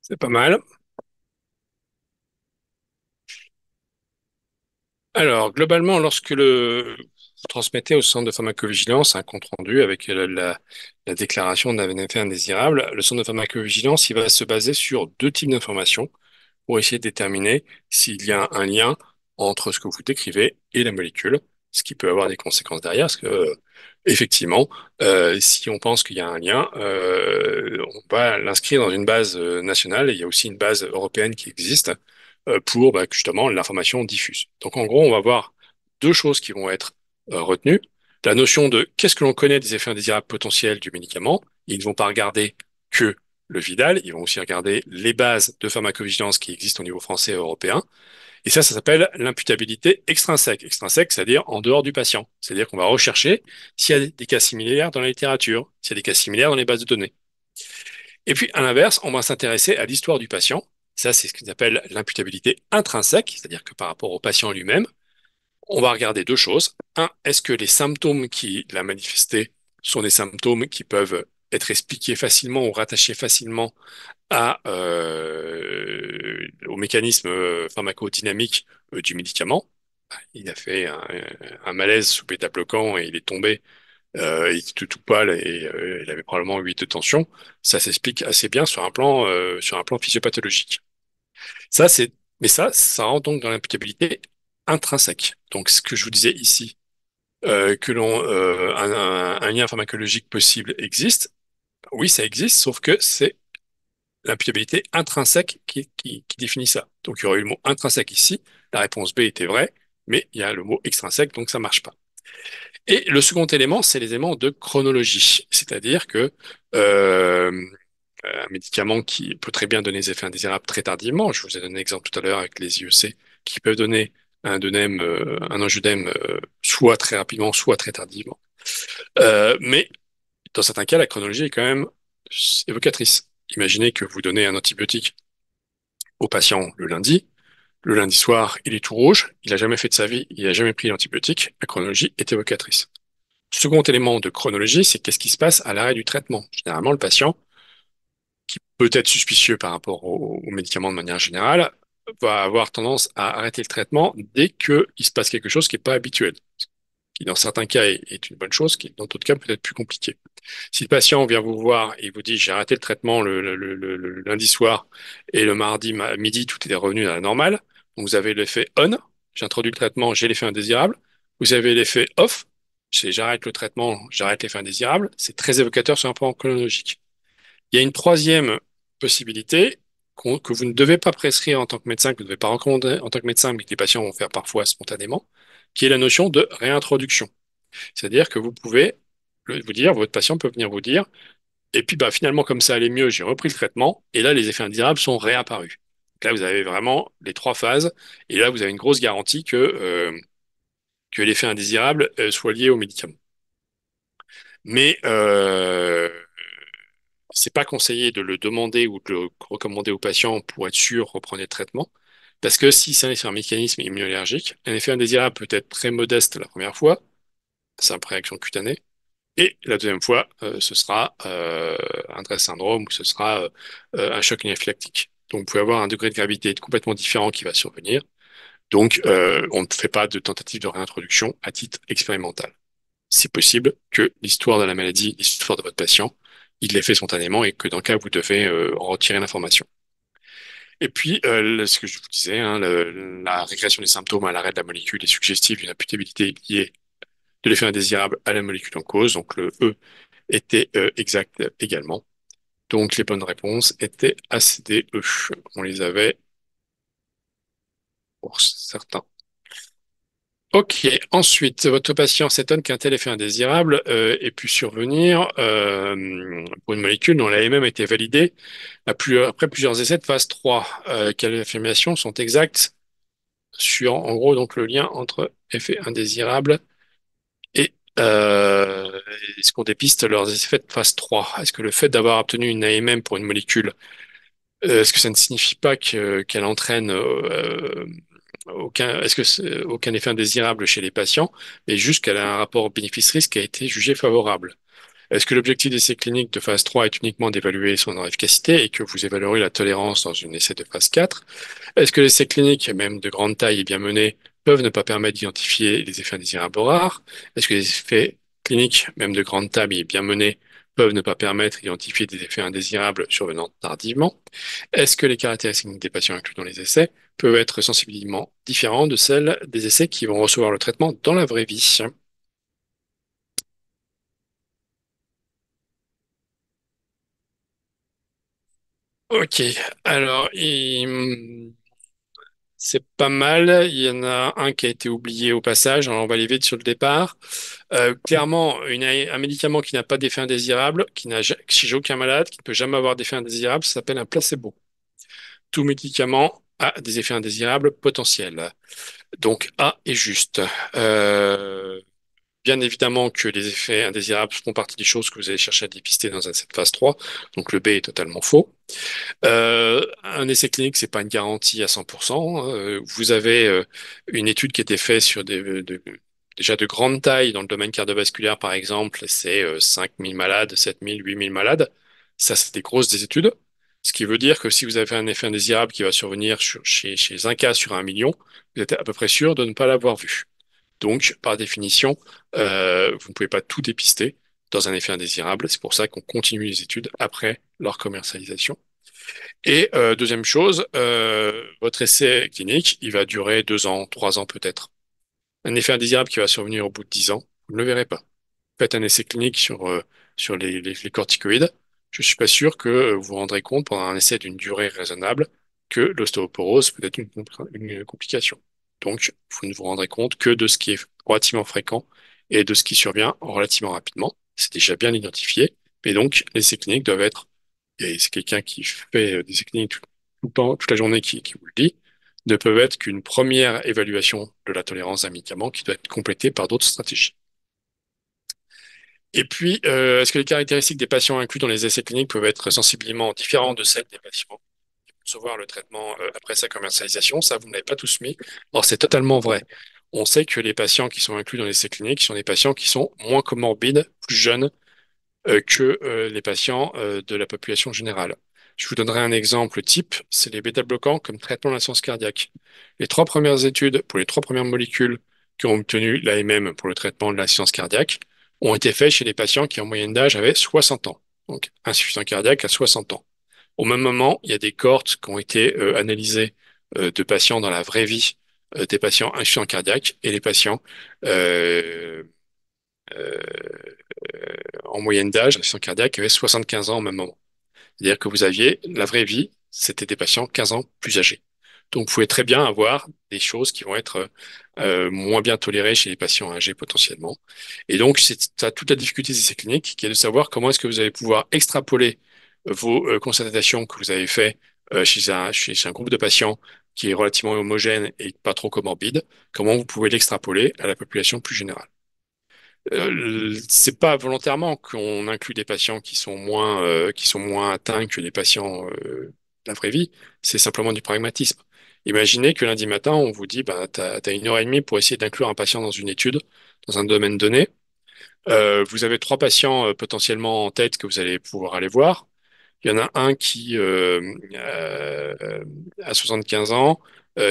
S1: C'est pas mal. Alors, globalement, lorsque vous transmettez au centre de pharmacovigilance un compte-rendu avec la déclaration d'un effet indésirable, le centre de pharmacovigilance, il va se baser sur deux types d'informations pour essayer de déterminer s'il y a un lien entre ce que vous décrivez et la molécule, ce qui peut avoir des conséquences derrière, parce que effectivement, si on pense qu'il y a un lien, on va l'inscrire dans une base nationale, et il y a aussi une base européenne qui existe pour bah, que justement l'information diffuse. Donc en gros, on va voir deux choses qui vont être retenues. La notion de qu'est-ce que l'on connaît des effets indésirables potentiels du médicament. Ils ne vont pas regarder que le Vidal, ils vont aussi regarder les bases de pharmacovigilance qui existent au niveau français et européen. Et ça s'appelle l'imputabilité extrinsèque. Extrinsèque, c'est-à-dire en dehors du patient. C'est-à-dire qu'on va rechercher s'il y a des cas similaires dans la littérature, s'il y a des cas similaires dans les bases de données. Et puis, à l'inverse, on va s'intéresser à l'histoire du patient. Ça, c'est ce qu'on appelle l'imputabilité intrinsèque, c'est-à-dire que par rapport au patient lui-même, on va regarder deux choses. Un, est-ce que les symptômes qu'il a manifestés sont des symptômes qui peuvent être expliqués facilement ou rattachés facilement au mécanisme pharmacodynamique du médicament. Il a fait un malaise sous bêta-bloquant et il est tombé, il était tout pâle et il avait probablement 8 de tension. Ça s'explique assez bien sur un plan physiopathologique. Ça, c'est, mais ça rentre donc dans l'imputabilité intrinsèque. Donc, ce que je vous disais ici, un lien pharmacologique possible existe. Oui, ça existe, sauf que c'est l'imputabilité intrinsèque qui définit ça. Donc il y aurait eu le mot intrinsèque ici, la réponse B était vraie, mais il y a le mot extrinsèque, donc ça marche pas. Et le second élément, c'est les éléments de chronologie, c'est-à-dire que un médicament qui peut très bien donner des effets indésirables très tardivement, je vous ai donné un exemple tout à l'heure avec les IEC, qui peuvent donner un angioedème soit très rapidement, soit très tardivement. Mais dans certains cas, la chronologie est quand même évocatrice. Imaginez que vous donnez un antibiotique au patient le lundi. Le lundi soir, il est tout rouge, il n'a jamais fait de sa vie, il n'a jamais pris l'antibiotique. La chronologie est évocatrice. Second élément de chronologie, c'est qu'est-ce qui se passe à l'arrêt du traitement. Généralement, le patient, qui peut être suspicieux par rapport aux médicaments de manière générale, va avoir tendance à arrêter le traitement dès qu'il se passe quelque chose qui n'est pas habituel, qui dans certains cas est une bonne chose, qui dans d'autres cas peut être plus compliqué. Si le patient vient vous voir et vous dit j'ai arrêté le traitement le lundi soir et le mardi midi, tout est revenu à la normale, donc vous avez l'effet on, j'ai introduit le traitement, j'ai l'effet indésirable. Vous avez l'effet off, c'est j'arrête le traitement, j'arrête l'effet indésirable. C'est très évocateur sur un plan chronologique. Il y a une troisième possibilité que vous ne devez pas prescrire en tant que médecin, que vous ne devez pas recommander en tant que médecin, mais que les patients vont faire parfois spontanément, qui est la notion de réintroduction. C'est-à-dire que vous pouvez vous dire, votre patient peut venir vous dire, et puis bah, finalement, comme ça allait mieux, j'ai repris le traitement, et là, les effets indésirables sont réapparus. Donc là, vous avez vraiment les trois phases, et là, vous avez une grosse garantie que l'effet indésirable soit lié au médicament. Mais c'est pas conseillé de le demander ou de le recommander au patient pour être sûr, reprenez le traitement. Parce que si c'est un mécanisme immunologique, un effet indésirable peut être très modeste la première fois, simple réaction cutanée, et la deuxième fois, ce sera un Dravet syndrome ou ce sera un choc anaphylactique. Donc, vous pouvez avoir un degré de gravité complètement différent qui va survenir. Donc, on ne fait pas de tentative de réintroduction à titre expérimental. C'est possible que l'histoire de la maladie, l'histoire de votre patient, il l'ait fait spontanément et que dans le cas, vous devez en retirer l'information. Et puis, ce que je vous disais, hein, la régression des symptômes à l'arrêt de la molécule est suggestive d'une imputabilité liée de l'effet indésirable à la molécule en cause. Donc, le E était exact également. Donc, les bonnes réponses étaient A, C, D, E. On les avait pour certains. Ok, ensuite, votre patient s'étonne qu'un tel effet indésirable ait pu survenir pour une molécule dont l'AMM a été validée après plusieurs essais de phase 3. Quelles affirmations sont exactes sur, en gros, donc le lien entre effet indésirable et est-ce qu'on dépiste leurs effets de phase 3? Est-ce que le fait d'avoir obtenu une AMM pour une molécule, est-ce que ça ne signifie pas qu'elle entraîne aucun, est-ce que aucun effet indésirable chez les patients, mais juste qu'elle a un rapport bénéfice-risque qui a été jugé favorable? Est-ce que l'objectif d'essai clinique de phase 3 est uniquement d'évaluer son efficacité et que vous évaluerez la tolérance dans une essai de phase 4? Est-ce que l'essai clinique, même de grande taille et bien mené, peuvent ne pas permettre d'identifier les effets indésirables rares? Est-ce que les effets cliniques, même de grande taille et bien menés, peuvent ne pas permettre d'identifier des effets indésirables survenant tardivement? Est-ce que les caractéristiques des patients inclus dans les essais peuvent être sensiblement différentes de celles des essais qui vont recevoir le traitement dans la vraie vie? Ok, alors c'est pas mal. Il y en a un qui a été oublié au passage, alors on va aller vite sur le départ. Clairement, un médicament qui n'a pas d'effet indésirable, chez aucun malade, qui ne peut jamais avoir d'effet indésirable, ça s'appelle un placebo. Tout médicament a des effets indésirables potentiels. Donc A est juste. Euh, Bien évidemment que les effets indésirables font partie des choses que vous allez chercher à dépister dans cette phase 3. Donc le B est totalement faux. Un essai clinique, c'est pas une garantie à 100%. Vous avez une étude qui a été faite sur déjà de grandes tailles dans le domaine cardiovasculaire, par exemple, c'est 5000 malades, 7000, 8000 malades. Ça, c'est des grosses des études. Ce qui veut dire que si vous avez un effet indésirable qui va survenir chez un cas sur 1 million, vous êtes à peu près sûr de ne pas l'avoir vu. Donc, par définition, vous ne pouvez pas tout dépister dans un effet indésirable. C'est pour ça qu'on continue les études après leur commercialisation. Et deuxième chose, votre essai clinique, il va durer 2 ans, 3 ans peut-être. Un effet indésirable qui va survenir au bout de 10 ans, vous ne le verrez pas. Faites un essai clinique sur les corticoïdes. Je suis pas sûr que vous vous rendrez compte pendant un essai d'une durée raisonnable que l'ostéoporose peut être une complication. Donc, vous ne vous rendrez compte que de ce qui est relativement fréquent et de ce qui survient relativement rapidement. C'est déjà bien identifié. Et donc, les essais cliniques doivent être, et c'est quelqu'un qui fait des essais cliniques tout le temps, toute la journée qui vous le dit, ne peuvent être qu'une première évaluation de la tolérance à un médicament qui doit être complétée par d'autres stratégies. Et puis, est-ce que les caractéristiques des patients inclus dans les essais cliniques peuvent être sensiblement différentes de celles des patients qui vont recevoir le traitement après sa commercialisation? Ça, vous ne l'avez pas tous mis. Or, c'est totalement vrai. On sait que les patients qui sont inclus dans les essais cliniques sont des patients qui sont moins comorbides, plus jeunes que les patients de la population générale. Je vous donnerai un exemple type, c'est les bêta-bloquants comme traitement de l'insuffisance cardiaque. Les 3 premières études pour les 3 premières molécules qui ont obtenu l'AMM pour le traitement de l'insuffisance cardiaque ont été faits chez des patients qui, en moyenne d'âge, avaient 60 ans. Donc, insuffisance cardiaque à 60 ans. Au même moment, il y a des cohortes qui ont été analysées de patients dans la vraie vie, des patients insuffisants cardiaques et les patients euh, euh, en moyenne d'âge, insuffisants cardiaques, qui avaient 75 ans au même moment. C'est-à-dire que vous aviez la vraie vie, c'était des patients 15 ans plus âgés. Donc, vous pouvez très bien avoir des choses qui vont être moins bien tolérées chez les patients âgés potentiellement. Et donc, c'est ça, toute la difficulté de ces cliniques qui est de savoir comment est-ce que vous allez pouvoir extrapoler vos constatations que vous avez fait chez un groupe de patients qui est relativement homogène et pas trop comorbide, comment vous pouvez l'extrapoler à la population plus générale. C'est pas volontairement qu'on inclut des patients qui sont moins atteints que les patients de la vraie vie. C'est simplement du pragmatisme. Imaginez que lundi matin, on vous dit, bah, t'as 1 heure et demie pour essayer d'inclure un patient dans une étude, dans un domaine donné. Vous avez trois patients potentiellement en tête que vous allez pouvoir aller voir. Il y en a un qui a 75 ans,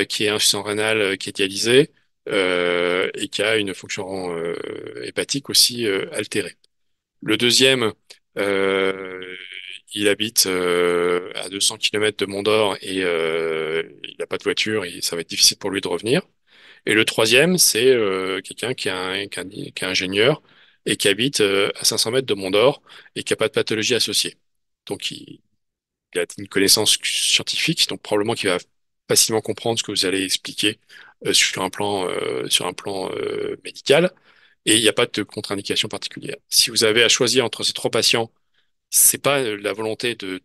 S1: qui est insuffisant rénal, qui est dialysé et qui a une fonction hépatique aussi altérée. Le deuxième, euh, il habite à 200 km de Mondor et il n'a pas de voiture et ça va être difficile pour lui de revenir. Et le troisième, c'est quelqu'un qui est ingénieur et qui habite à 500 mètres de Mondor et qui n'a pas de pathologie associée. Donc, il a une connaissance scientifique, donc probablement qu'il va facilement comprendre ce que vous allez expliquer sur un plan médical, et il n'y a pas de contre-indication particulière. Si vous avez à choisir entre ces trois patients, c'est pas la volonté de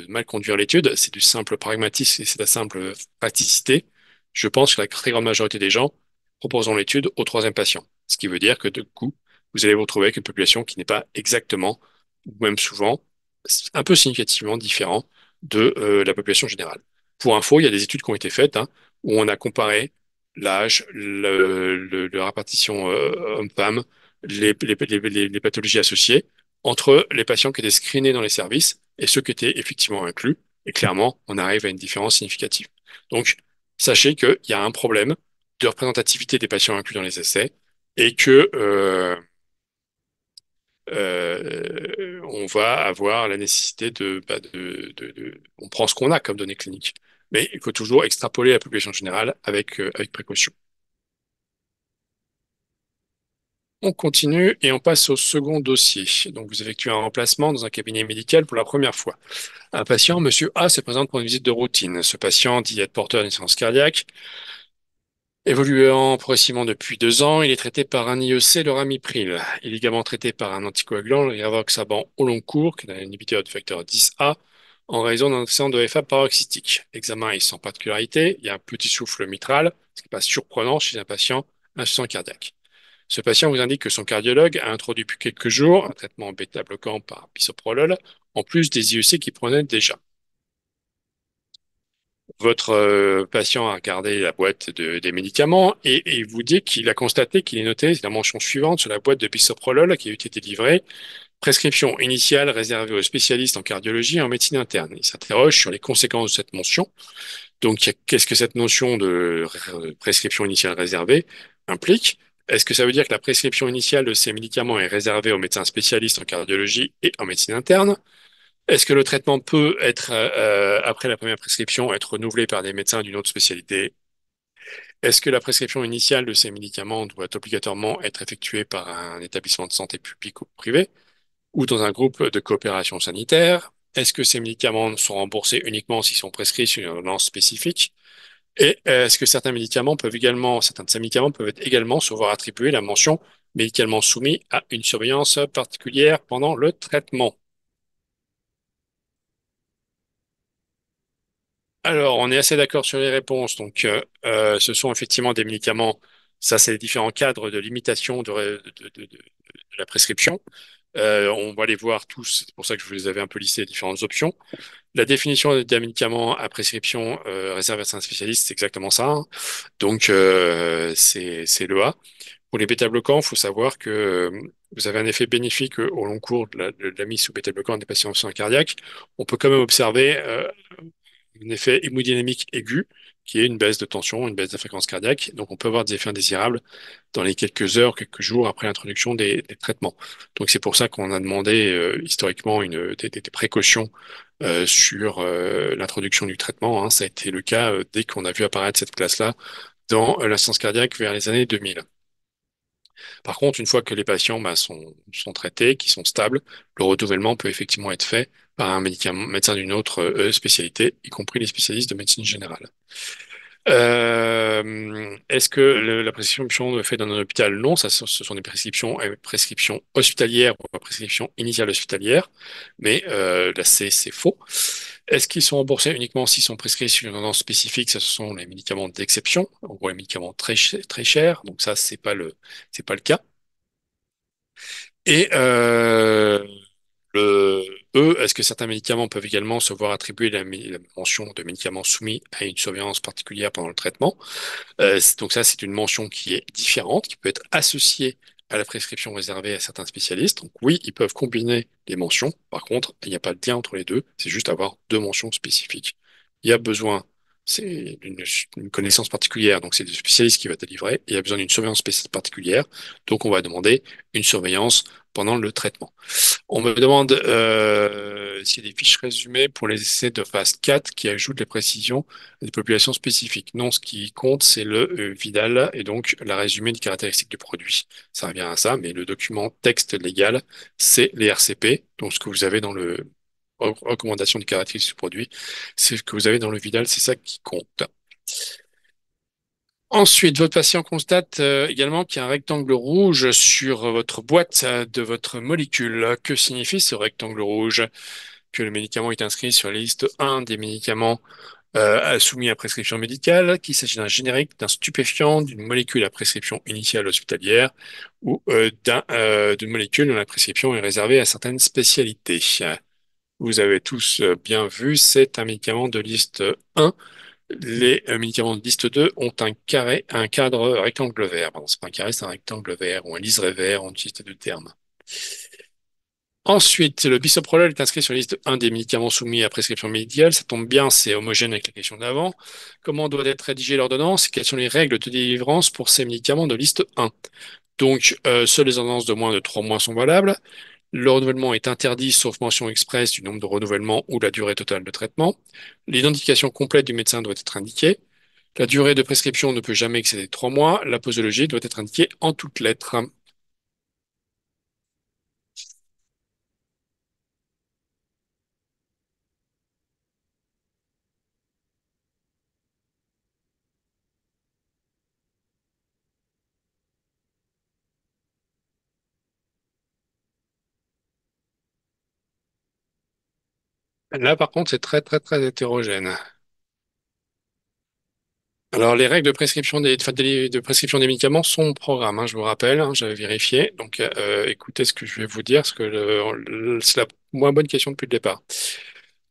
S1: mal conduire l'étude, c'est du simple pragmatisme et c'est de la simple praticité. Je pense que la très grande majorité des gens proposeront l'étude au troisième patient, ce qui veut dire que de coup, vous allez vous retrouver avec une population qui n'est pas exactement, ou même souvent, un peu significativement différent de la population générale. Pour info, il y a des études qui ont été faites hein, où on a comparé l'âge, la répartition homme-femme, les pathologies associées entre les patients qui étaient screenés dans les services et ceux qui étaient effectivement inclus. Et clairement, on arrive à une différence significative. Donc, sachez qu'il y a un problème de représentativité des patients inclus dans les essais et que on va avoir la nécessité on prend ce qu'on a comme données cliniques, mais il faut toujours extrapoler la population générale avec précaution. On continue et on passe au second dossier. Donc, vous effectuez un remplacement dans un cabinet médical pour la première fois. Un patient, monsieur A, se présente pour une visite de routine. Ce patient dit être porteur d'une insuffisance cardiaque. Évoluant progressivement depuis 2 ans, il est traité par un IEC, le ramipril. Il est également traité par un anticoagulant, le rivaroxaban au long cours, qui est un inhibiteur du facteur 10A, en raison d'un accident de FA paroxystique. L'examen est sans particularité. Il y a un petit souffle mitral, ce qui n'est pas surprenant chez un patient insuffisant cardiaque. Ce patient vous indique que son cardiologue a introduit depuis quelques jours un traitement bêta-bloquant par bisoprolol, en plus des IEC qu'il prenait déjà. Votre patient a regardé la boîte des médicaments et il vous dit qu'il a constaté qu'il est noté la mention suivante sur la boîte de bisoprolol qui a été délivrée, prescription initiale réservée aux spécialistes en cardiologie et en médecine interne. Il s'interroge sur les conséquences de cette mention. Donc, qu'est-ce que cette notion de prescription initiale réservée implique? Est-ce que ça veut dire que la prescription initiale de ces médicaments est réservée aux médecins spécialistes en cardiologie et en médecine interne? Est-ce que le traitement peut être, après la première prescription, être renouvelé par des médecins d'une autre spécialité? Est-ce que la prescription initiale de ces médicaments doit obligatoirement être effectuée par un établissement de santé public ou privé ou dans un groupe de coopération sanitaire? Est-ce que ces médicaments sont remboursés uniquement s'ils sont prescrits sur une ordonnance spécifique? Et est-ce que certains de ces médicaments peuvent être également se voir attribuer la mention médicalement soumis à une surveillance particulière pendant le traitement? Alors, on est assez d'accord sur les réponses. Donc, ce sont effectivement des médicaments. Ça, c'est les différents cadres de limitation de la prescription. On va les voir tous. C'est pour ça que je vous les avais un peu listés, les différentes options. La définition d'un médicament à prescription réservée à un spécialiste, c'est exactement ça. Hein. Donc, c'est le A. Pour les bêta-bloquants, il faut savoir que vous avez un effet bénéfique au long cours de la mise sous bêta-bloquant des patients en cardiaque. On peut quand même observer un effet hémodynamique aigu qui est une baisse de tension, une baisse de fréquence cardiaque. Donc, on peut avoir des effets indésirables dans les quelques heures, quelques jours après l'introduction des traitements. Donc, c'est pour ça qu'on a demandé historiquement des précautions sur l'introduction du traitement, hein. Ça a été le cas dès qu'on a vu apparaître cette classe-là dans l'assistance cardiaque vers les années 2000. Par contre, une fois que les patients sont traités, qui sont stables, le renouvellement peut effectivement être fait par un médecin d'une autre spécialité, y compris les spécialistes de médecine générale. Est-ce que la prescription faite dans un hôpital? Non, ça, ce sont des prescriptions hospitalières ou prescriptions initiales hospitalières, mais là, c'est faux. Est-ce qu'ils sont remboursés uniquement s'ils sont prescrits sur une ordonnance spécifique? Ce sont les médicaments d'exception, ou les médicaments très chers. Donc ça, c'est pas le cas. Et le, est-ce que certains médicaments peuvent également se voir attribuer la mention de médicaments soumis à une surveillance particulière pendant le traitement? Donc ça, c'est une mention qui est différente, qui peut être associée à la prescription réservée à certains spécialistes. Donc oui, ils peuvent combiner les mentions. Par contre, il n'y a pas de lien entre les deux. C'est juste avoir deux mentions spécifiques. Il y a besoin, c'est d'une connaissance particulière. Donc c'est le spécialiste qui va délivrer. Il y a besoin d'une surveillance particulière. Donc on va demander une surveillance pendant le traitement. On me demande s'il y a des fiches résumées pour les essais de phase 4 qui ajoutent les précisions des populations spécifiques. Non, ce qui compte, c'est le Vidal et donc la résumé des caractéristiques du produit. Ça revient à ça, mais le document texte légal, c'est les RCP. Donc ce que vous avez dans le recommandation des caractéristiques du produit, c'est ce que vous avez dans le Vidal, c'est ça qui compte. Ensuite, votre patient constate également qu'il y a un rectangle rouge sur votre boîte de votre molécule. Que signifie ce rectangle rouge? Que le médicament est inscrit sur la liste 1 des médicaments soumis à prescription médicale, qu'il s'agit d'un générique, d'un stupéfiant, d'une molécule à prescription initiale hospitalière ou d'une molécule dont la prescription est réservée à certaines spécialités. Vous avez tous bien vu, c'est un médicament de liste 1. Les médicaments de liste 2 ont un cadre rectangle vert. Pardon, c'est pas un carré, c'est un rectangle vert ou un liseré vert, on utilise les deux termes. Ensuite, le bisoprolol est inscrit sur la liste 1 des médicaments soumis à prescription médicale. Ça tombe bien, c'est homogène avec la question d'avant. Comment doit être rédigée l'ordonnance? Quelles sont les règles de délivrance pour ces médicaments de liste 1? Donc, seules les ordonnances de moins de 3 mois sont valables. Le renouvellement est interdit sauf mention expresse du nombre de renouvellements ou la durée totale de traitement. L'identification complète du médecin doit être indiquée. La durée de prescription ne peut jamais excéder 3 mois. La posologie doit être indiquée en toutes lettres. Là, par contre, c'est très, très, très hétérogène. Alors, les règles de prescription de prescription des médicaments sont au programme, hein, je vous rappelle, hein, j'avais vérifié. Donc, écoutez ce que je vais vous dire, parce que c'est la moins bonne question depuis le départ.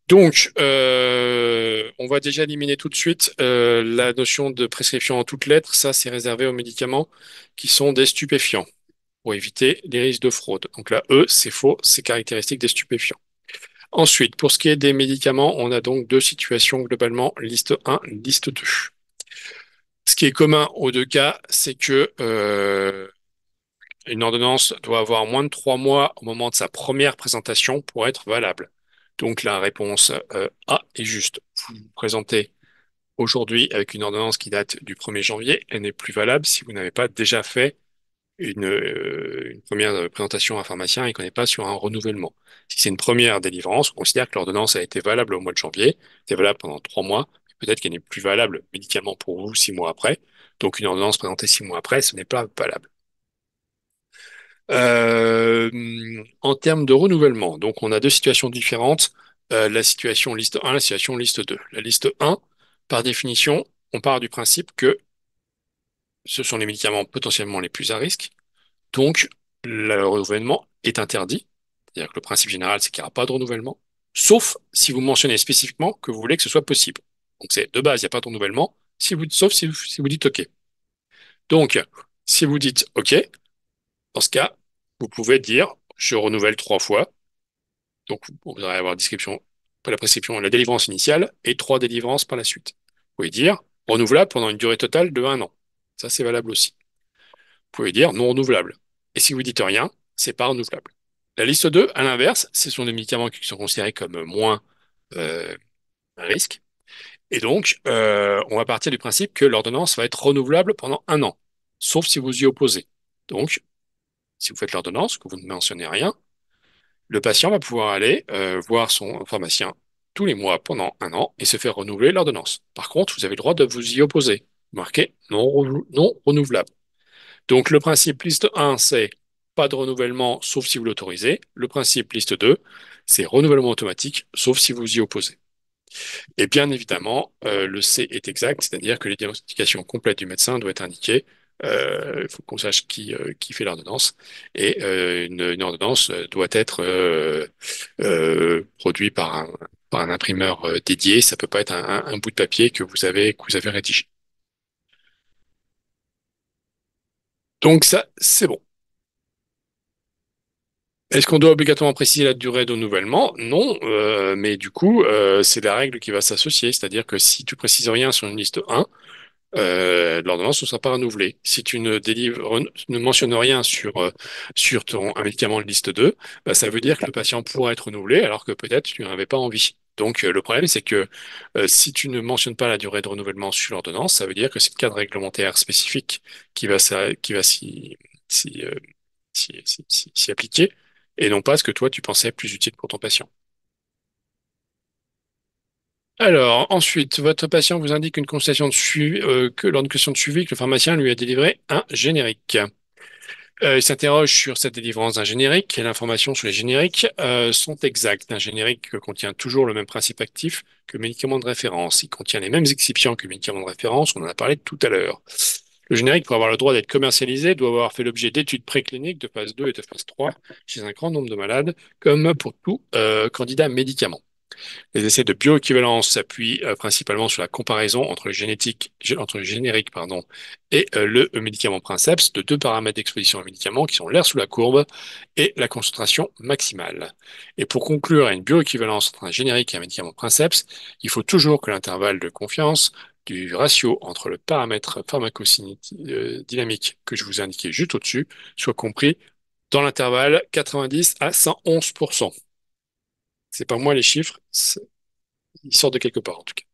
S1: Donc, on va déjà éliminer tout de suite la notion de prescription en toutes lettres. Ça, c'est réservé aux médicaments qui sont des stupéfiants, pour éviter les risques de fraude. Donc là, c'est faux, c'est caractéristique des stupéfiants. Ensuite, pour ce qui est des médicaments, on a donc deux situations globalement, liste 1, liste 2. Ce qui est commun aux deux cas, c'est que une ordonnance doit avoir moins de 3 mois au moment de sa première présentation pour être valable. Donc la réponse A est juste. Vous vous présentez aujourd'hui avec une ordonnance qui date du 1er janvier, elle n'est plus valable si vous n'avez pas déjà fait une première présentation à un pharmacien et qu'on n'est pas sur un renouvellement. Si c'est une première délivrance, on considère que l'ordonnance a été valable au mois de janvier, c'est valable pendant 3 mois, peut-être qu'elle n'est plus valable médicalement pour vous 6 mois après. Donc une ordonnance présentée 6 mois après, ce n'est pas valable. En termes de renouvellement, donc on a deux situations différentes, la situation liste 1, la situation liste 2. La liste 1, par définition, on part du principe que ce sont les médicaments potentiellement les plus à risque, donc le renouvellement est interdit. C'est-à-dire que le principe général, c'est qu'il n'y aura pas de renouvellement, sauf si vous mentionnez spécifiquement que vous voulez que ce soit possible. Donc c'est de base, il n'y a pas de renouvellement, sauf si vous dites OK. Donc, si vous dites OK, dans ce cas, vous pouvez dire je renouvelle 3 fois. Donc, vous allez avoir la description, la prescription, la délivrance initiale et 3 délivrances par la suite. Vous pouvez dire Renouvelable pendant une durée totale de 1 an. Ça, c'est valable aussi. Vous pouvez dire non renouvelable. Et si vous dites rien, c'est pas renouvelable. La liste 2, à l'inverse, ce sont des médicaments qui sont considérés comme moins euh, un risque. Et donc, on va partir du principe que l'ordonnance va être renouvelable pendant 1 an, sauf si vous y opposez. Donc, si vous faites l'ordonnance, que vous ne mentionnez rien, le patient va pouvoir aller voir son pharmacien tous les mois pendant 1 an et se faire renouveler l'ordonnance. Par contre, vous avez le droit de vous y opposer. Marqué non renouvelable. Donc le principe liste 1, c'est pas de renouvellement sauf si vous l'autorisez. Le principe liste 2, c'est renouvellement automatique sauf si vous y opposez. Et bien évidemment, le C est exact, c'est-à-dire que les diagnostications complètes du médecin doivent être indiquées. Il faut qu'on sache qui fait l'ordonnance. Et une ordonnance doit être produite par un imprimeur dédié. Ça peut pas être un bout de papier que vous avez rédigé. Donc ça, c'est bon. Est-ce qu'on doit obligatoirement préciser la durée de renouvellement? Non, mais du coup, c'est la règle qui va s'associer. C'est-à-dire que si tu précises rien sur une liste 1, l'ordonnance ne sera pas renouvelée. Si tu ne mentionnes rien sur un médicament de liste 2, bah, ça veut dire que le patient pourra être renouvelé alors que peut-être tu n'en avais pas envie. Donc le problème, c'est que si tu ne mentionnes pas la durée de renouvellement sur l'ordonnance, ça veut dire que c'est le cadre réglementaire spécifique qui va s'y appliquer et non pas ce que toi tu pensais plus utile pour ton patient. Alors, ensuite, votre patient vous indique une consultation de suivi, que lors d'une question de suivi, que le pharmacien lui a délivré un générique. Il s'interroge sur cette délivrance d'un générique et l'information sur les génériques sont exactes. Un générique contient toujours le même principe actif que le médicament de référence. Il contient les mêmes excipients que le médicament de référence, on en a parlé tout à l'heure. Le générique, pour avoir le droit d'être commercialisé, doit avoir fait l'objet d'études précliniques de phase 2 et de phase 3 chez un grand nombre de malades, comme pour tout candidat médicament. Les essais de bioéquivalence s'appuient principalement sur la comparaison entre le générique et le médicament princeps de deux paramètres d'exposition au médicament qui sont l'air sous la courbe et la concentration maximale. Et pour conclure à une bioéquivalence entre un générique et un médicament princeps, il faut toujours que l'intervalle de confiance du ratio entre le paramètre pharmacodynamique que je vous ai indiqué juste au-dessus soit compris dans l'intervalle 90 à 111%. C'est pas moi les chiffres, ils sortent de quelque part, en tout cas.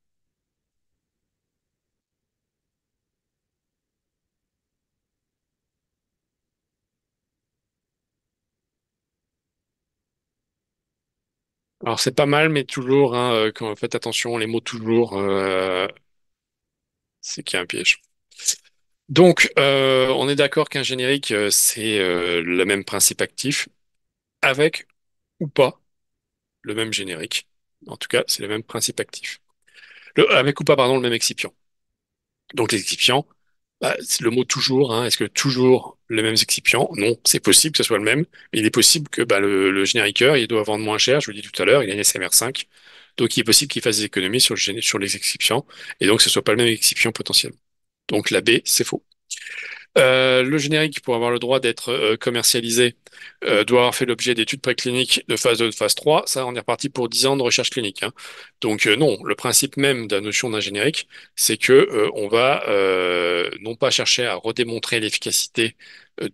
S1: Alors, c'est pas mal, mais toujours, hein, quand faites attention, les mots toujours, c'est qu'il y a un piège. Donc, on est d'accord qu'un générique, c'est le même principe actif, avec ou pas le même générique. En tout cas, c'est le même principe actif. Avec ou pas, pardon, le même excipient. Donc, les excipients, bah, c'est le mot toujours, hein, est-ce que toujours les mêmes excipients? Non, c'est possible que ce soit le même, mais il est possible que bah, le génériqueur, il doit vendre moins cher, je vous l'ai dit tout à l'heure, il a une SMR5, donc il est possible qu'il fasse des économies sur les excipients, et donc ce soit pas le même excipient potentiellement. Donc la B, c'est faux. Le générique, pour avoir le droit d'être commercialisé, doit avoir fait l'objet d'études précliniques de phase 2, de phase 3. Ça, on est reparti pour 10 ans de recherche clinique, hein. Donc non, le principe même de la notion d'un générique, c'est que on va non pas chercher à redémontrer l'efficacité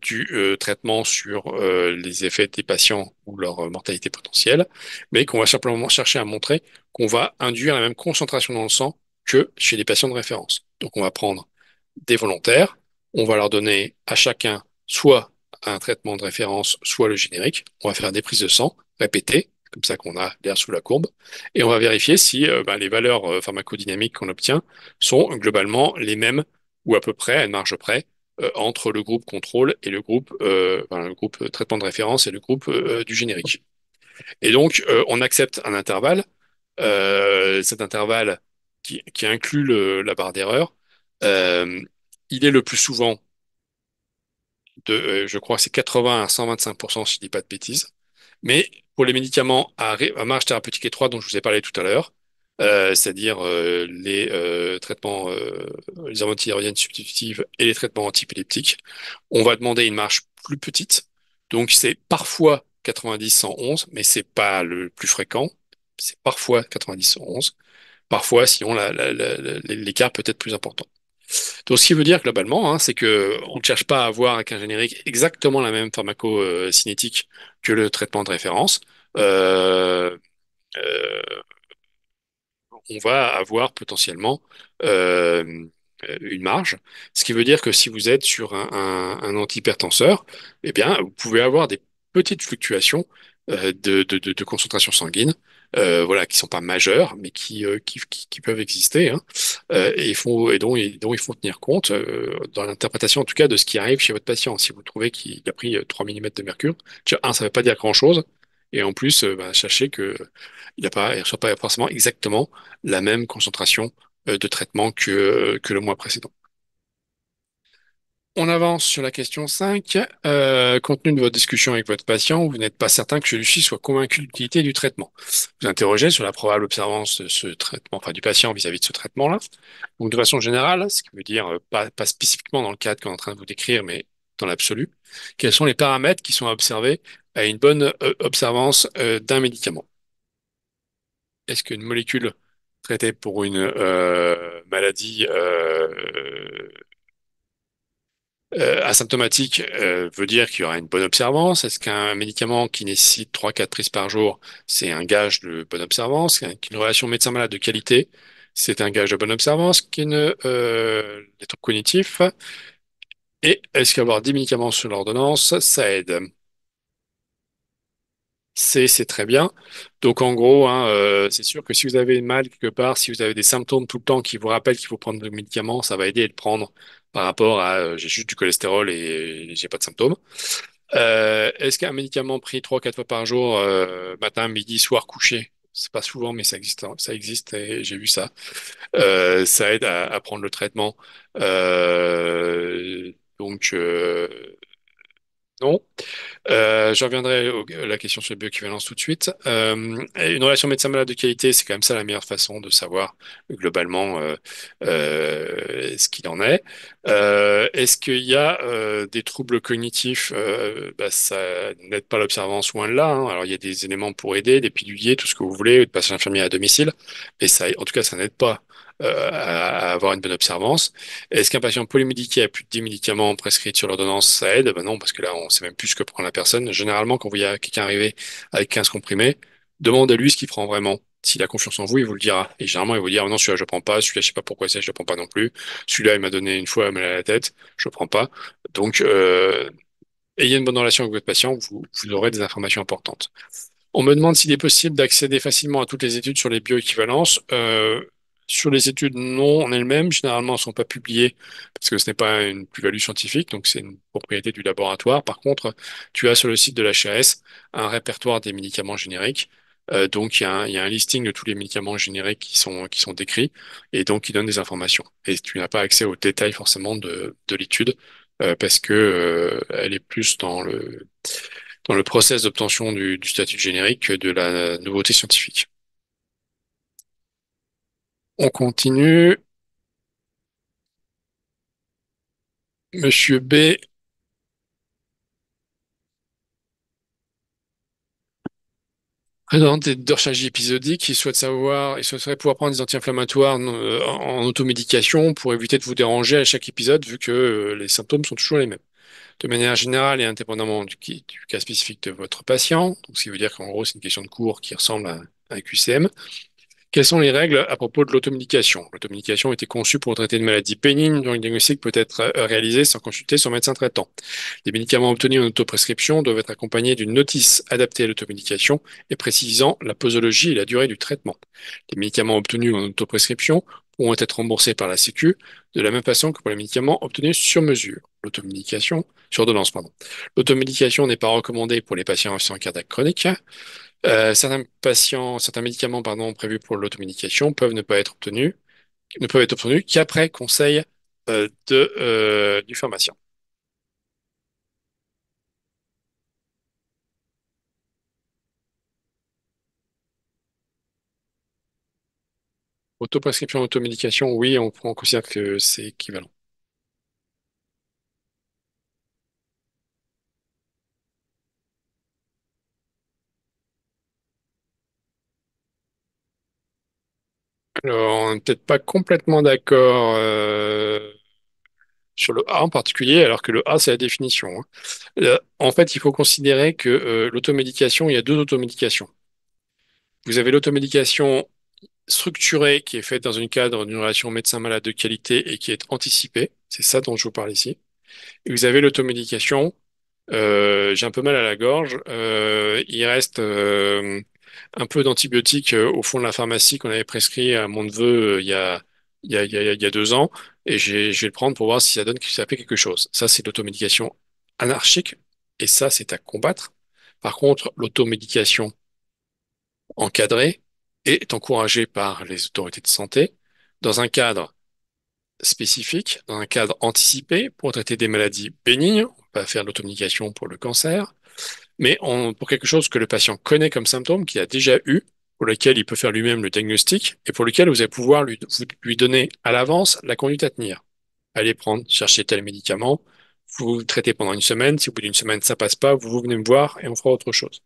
S1: du traitement sur les effets des patients ou leur mortalité potentielle, mais qu'on va simplement chercher à montrer qu'on va induire la même concentration dans le sang que chez les patients de référence. Donc on va prendre des volontaires. On va leur donner à chacun soit un traitement de référence, soit le générique. On va faire des prises de sang répétées, comme ça qu'on a l'air sous la courbe, et on va vérifier si ben, les valeurs pharmacodynamiques qu'on obtient sont globalement les mêmes ou à peu près à une marge près entre le groupe contrôle et le groupe traitement de référence et le groupe du générique. Et donc, on accepte un intervalle. Cet intervalle qui inclut la barre d'erreur, euh, il est le plus souvent je crois que c'est 80 à 125%, si je dis pas de bêtises. Mais pour les médicaments à marge thérapeutique étroite dont je vous ai parlé tout à l'heure, c'est-à-dire les traitements, les hormones thyroïdiennes substitutives et les traitements antiépileptiques, on va demander une marge plus petite. Donc c'est parfois 90-111, mais c'est pas le plus fréquent. C'est parfois 90-111. Parfois, sinon, l'écart peut être plus important. Donc, ce qui veut dire globalement, hein, c'est que on ne cherche pas à avoir avec un générique exactement la même pharmacocinétique que le traitement de référence. Euh, euh, on va avoir potentiellement euh, une marge. Ce qui veut dire que si vous êtes sur un antihypertenseur, eh bien, vous pouvez avoir des petites fluctuations de concentration sanguine, voilà, qui sont pas majeures, mais qui peuvent exister, hein, et dont il faut tenir compte dans l'interprétation, en tout cas, de ce qui arrive chez votre patient. Si vous trouvez qu'il a pris 3 millimètres de mercure, déjà, ça ne veut pas dire grand-chose, et en plus, bah, sachez que il reçoit pas forcément exactement la même concentration de traitement que le mois précédent. On avance sur la question 5. Compte tenu de votre discussion avec votre patient, vous n'êtes pas certain que celui-ci soit convaincu de l'utilité du traitement. Vous interrogez sur la probable observance de ce traitement, enfin du patient vis-à-vis de ce traitement-là. Donc de façon générale, ce qui veut dire pas spécifiquement dans le cadre qu'on est en train de vous décrire, mais dans l'absolu, quels sont les paramètres qui sont à observer à une bonne observance d'un médicament? Est-ce qu'une molécule traitée pour une maladie asymptomatique veut dire qu'il y aura une bonne observance? Est-ce qu'un médicament qui nécessite 3-4 prises par jour, c'est un gage de bonne observance? Qu'une relation médecin-malade de qualité, c'est un gage de bonne observance? Les troubles cognitifs? Et est-ce qu'avoir 10 médicaments sur l'ordonnance, ça aide? C'est très bien. Donc en gros, hein, c'est sûr que si vous avez mal quelque part, si vous avez des symptômes tout le temps qui vous rappellent qu'il faut prendre des médicaments, ça va aider à le prendre par rapport à j'ai juste du cholestérol et j'ai pas de symptômes. Est-ce qu'un médicament pris 3-4 fois par jour, matin, midi, soir, couché, c'est pas souvent, mais ça existe et j'ai vu ça. Ça aide à prendre le traitement. Donc non. Je reviendrai à la question sur la bioéquivalence tout de suite. Une relation médecin-malade de qualité, c'est quand même ça la meilleure façon de savoir globalement ce qu'il en est. Est-ce qu'il y a des troubles cognitifs? Bah, ça n'aide pas l'observance loin de là, hein. Alors il y a des éléments pour aider, des piluliers, tout ce que vous voulez, de passer infirmier à domicile, mais ça, en tout cas, ça n'aide pas à avoir une bonne observance. Est-ce qu'un patient polymédiqué a plus de 10 médicaments prescrits sur l'ordonnance, ça aide? Ben non, parce que là, on sait même plus ce que prend la personne. Généralement, quand vous voyez quelqu'un arriver avec 15 comprimés, demandez-lui ce qu'il prend vraiment. S'il a confiance en vous, il vous le dira. Et généralement, il va vous dire, non, celui-là, je ne prends pas. Celui-là, je sais pas pourquoi c'est, je ne le prends pas non plus. Celui-là, il m'a donné une fois mal à la tête, je ne prends pas. Donc, ayez une bonne relation avec votre patient, vous aurez des informations importantes. On me demande s'il est possible d'accéder facilement à toutes les études sur les bioéquivalences. Sur les études non en elles-mêmes, généralement, elles ne sont pas publiées parce que ce n'est pas une plus-value scientifique, donc c'est une propriété du laboratoire. Par contre, tu as sur le site de l'HAS un répertoire des médicaments génériques. Donc, il y a un listing de tous les médicaments génériques qui sont décrits et donc qui donne des informations. Et tu n'as pas accès aux détails forcément de l'étude parce que elle est plus dans le process d'obtention du statut de générique que de la nouveauté scientifique. On continue. Monsieur B présente des dorsalgies épisodiques. Il souhaiterait pouvoir prendre des anti-inflammatoires en automédication pour éviter de vous déranger à chaque épisode, vu que les symptômes sont toujours les mêmes. De manière générale et indépendamment du cas spécifique de votre patient, donc ce qui veut dire qu'en gros, c'est une question de cours qui ressemble à un QCM. Quelles sont les règles à propos de l'automédication? L'automédication a été conçue pour traiter une maladie pénigne dont le diagnostic peut être réalisé sans consulter son médecin traitant. Les médicaments obtenus en autoprescription doivent être accompagnés d'une notice adaptée à l'automédication et précisant la posologie et la durée du traitement. Les médicaments obtenus en autoprescription pourront être remboursés par la Sécu de la même façon que pour les médicaments obtenus sur mesure. Sur ordonnance, pardon. L'automédication n'est pas recommandée pour les patients en cardiaque chronique. Certains médicaments, pardon, prévus pour l'automédication ne peuvent être obtenus qu'après conseil du pharmacien. Autoprescription, automédication, oui, on considère que c'est équivalent. Alors, on n'est peut-être pas complètement d'accord sur le A en particulier, alors que le A, c'est la définition, hein. En fait, il faut considérer que l'automédication, il y a deux automédications. Vous avez l'automédication structurée qui est faite dans un cadre d'une relation médecin-malade de qualité et qui est anticipée. C'est ça dont je vous parle ici. Et vous avez l'automédication. J'ai un peu mal à la gorge. Il reste un peu d'antibiotiques au fond de la pharmacie qu'on avait prescrit à mon neveu il y a 2 ans. Et je vais le prendre pour voir si ça donne, si ça fait quelque chose. Ça, c'est l'automédication anarchique. Et ça, c'est à combattre. Par contre, l'automédication encadrée est encouragée par les autorités de santé dans un cadre spécifique, dans un cadre anticipé pour traiter des maladies bénignes. On va faire de l'automédication pour le cancer, mais pour quelque chose que le patient connaît comme symptôme, qu'il a déjà eu, pour lequel il peut faire lui-même le diagnostic et pour lequel vous allez pouvoir lui donner à l'avance la conduite à tenir. Allez prendre, chercher tel médicament, vous traitez pendant une semaine. Si au bout d'une semaine ça passe pas, vous venez me voir et on fera autre chose.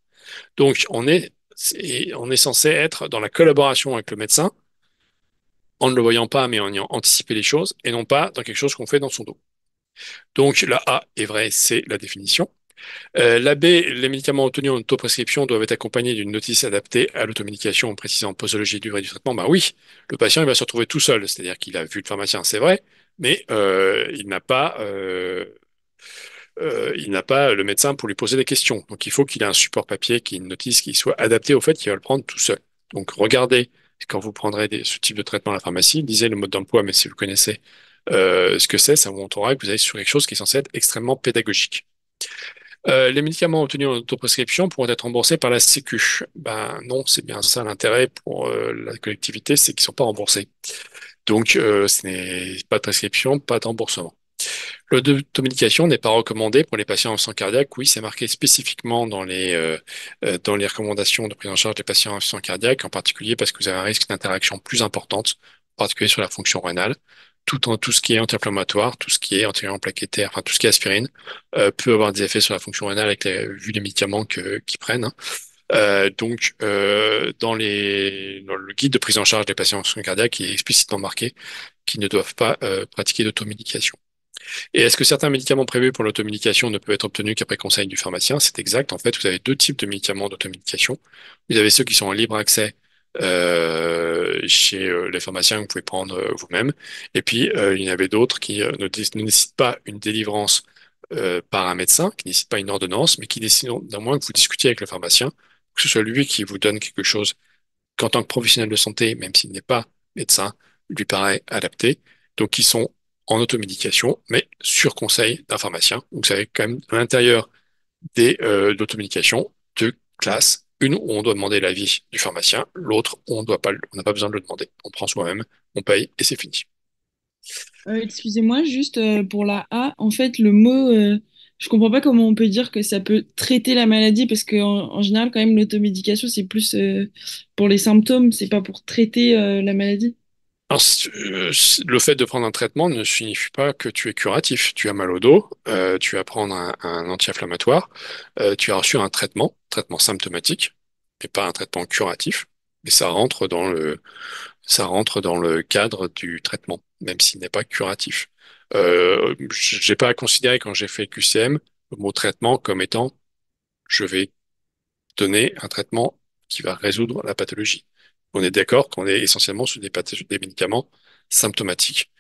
S1: Donc on est censé être dans la collaboration avec le médecin en ne le voyant pas, mais en ayant anticipé les choses et non pas dans quelque chose qu'on fait dans son dos. Donc la A est vrai, c'est la définition. La B, les médicaments obtenus en autoprescription doivent être accompagnés d'une notice adaptée à l'automédication en précisant posologie et durée du traitement. Ben oui, le patient il va se retrouver tout seul, c'est-à-dire qu'il a vu le pharmacien, c'est vrai, mais il n'a pas le médecin pour lui poser des questions. Donc il faut qu'il ait un support papier, qu'il ait une notice qui soit adaptée au fait qu'il va le prendre tout seul. Donc regardez quand vous prendrez ce type de traitement à la pharmacie, lisez le mode d'emploi, mais si vous connaissez ce que c'est, ça vous montrera que vous allez sur quelque chose qui est censé être extrêmement pédagogique. Les médicaments obtenus en autoprescription pourront être remboursés par la Sécu. Ben non, c'est bien ça l'intérêt pour la collectivité, c'est qu'ils ne sont pas remboursés. Donc ce n'est pas de prescription, pas de remboursement. L'automédication n'est pas recommandée pour les patients en insuffisance cardiaque. Oui, c'est marqué spécifiquement dans les recommandations de prise en charge des patients en insuffisance cardiaque, en particulier parce que vous avez un risque d'interaction plus importante, en particulier sur la fonction rénale. Tout ce qui est anti-inflammatoire, tout ce qui est antiagrément plaquettaire, enfin tout ce qui est aspirine, peut avoir des effets sur la fonction rénale vu les médicaments qu'ils prennent, hein. Dans le guide de prise en charge des patients en insuffisance cardiaque, il est explicitement marqué qu'ils ne doivent pas pratiquer d'automédication. Et est-ce que certains médicaments prévus pour l'automédication ne peuvent être obtenus qu'après conseil du pharmacien? C'est exact. En fait, vous avez deux types de médicaments d'automédication. Vous avez ceux qui sont en libre accès chez les pharmaciens que vous pouvez prendre vous-même. Et puis, il y en avait d'autres qui ne nécessitent pas une délivrance par un médecin, qui ne nécessitent pas une ordonnance, mais qui nécessitent d'un moins que vous discutiez avec le pharmacien, que ce soit lui qui vous donne quelque chose qu'en tant que professionnel de santé, même s'il n'est pas médecin, lui paraît adapté. Donc, ils sont en automédication, mais sur conseil d'un pharmacien. Donc, vous avez quand même à l'intérieur de l'automédication deux classes. Une où on doit demander l'avis du pharmacien, l'autre où on n'a pas besoin de le demander. On prend soi-même, on paye et c'est fini.
S2: Excusez-moi, juste pour la A, en fait, le mot, je comprends pas comment on peut dire que ça peut traiter la maladie, parce qu'en général, quand même, l'automédication, c'est plus pour les symptômes, c'est pas pour traiter la maladie.
S1: Alors, le fait de prendre un traitement ne signifie pas que tu es curatif. Tu as mal au dos, tu vas prendre un anti-inflammatoire, tu as reçu un traitement symptomatique, et pas un traitement curatif. Mais ça rentre dans le cadre du traitement, même s'il n'est pas curatif. J'ai pas à considérer quand j'ai fait le QCM le mot traitement comme étant je vais donner un traitement qui va résoudre la pathologie. On est d'accord qu'on est essentiellement sur des médicaments symptomatiques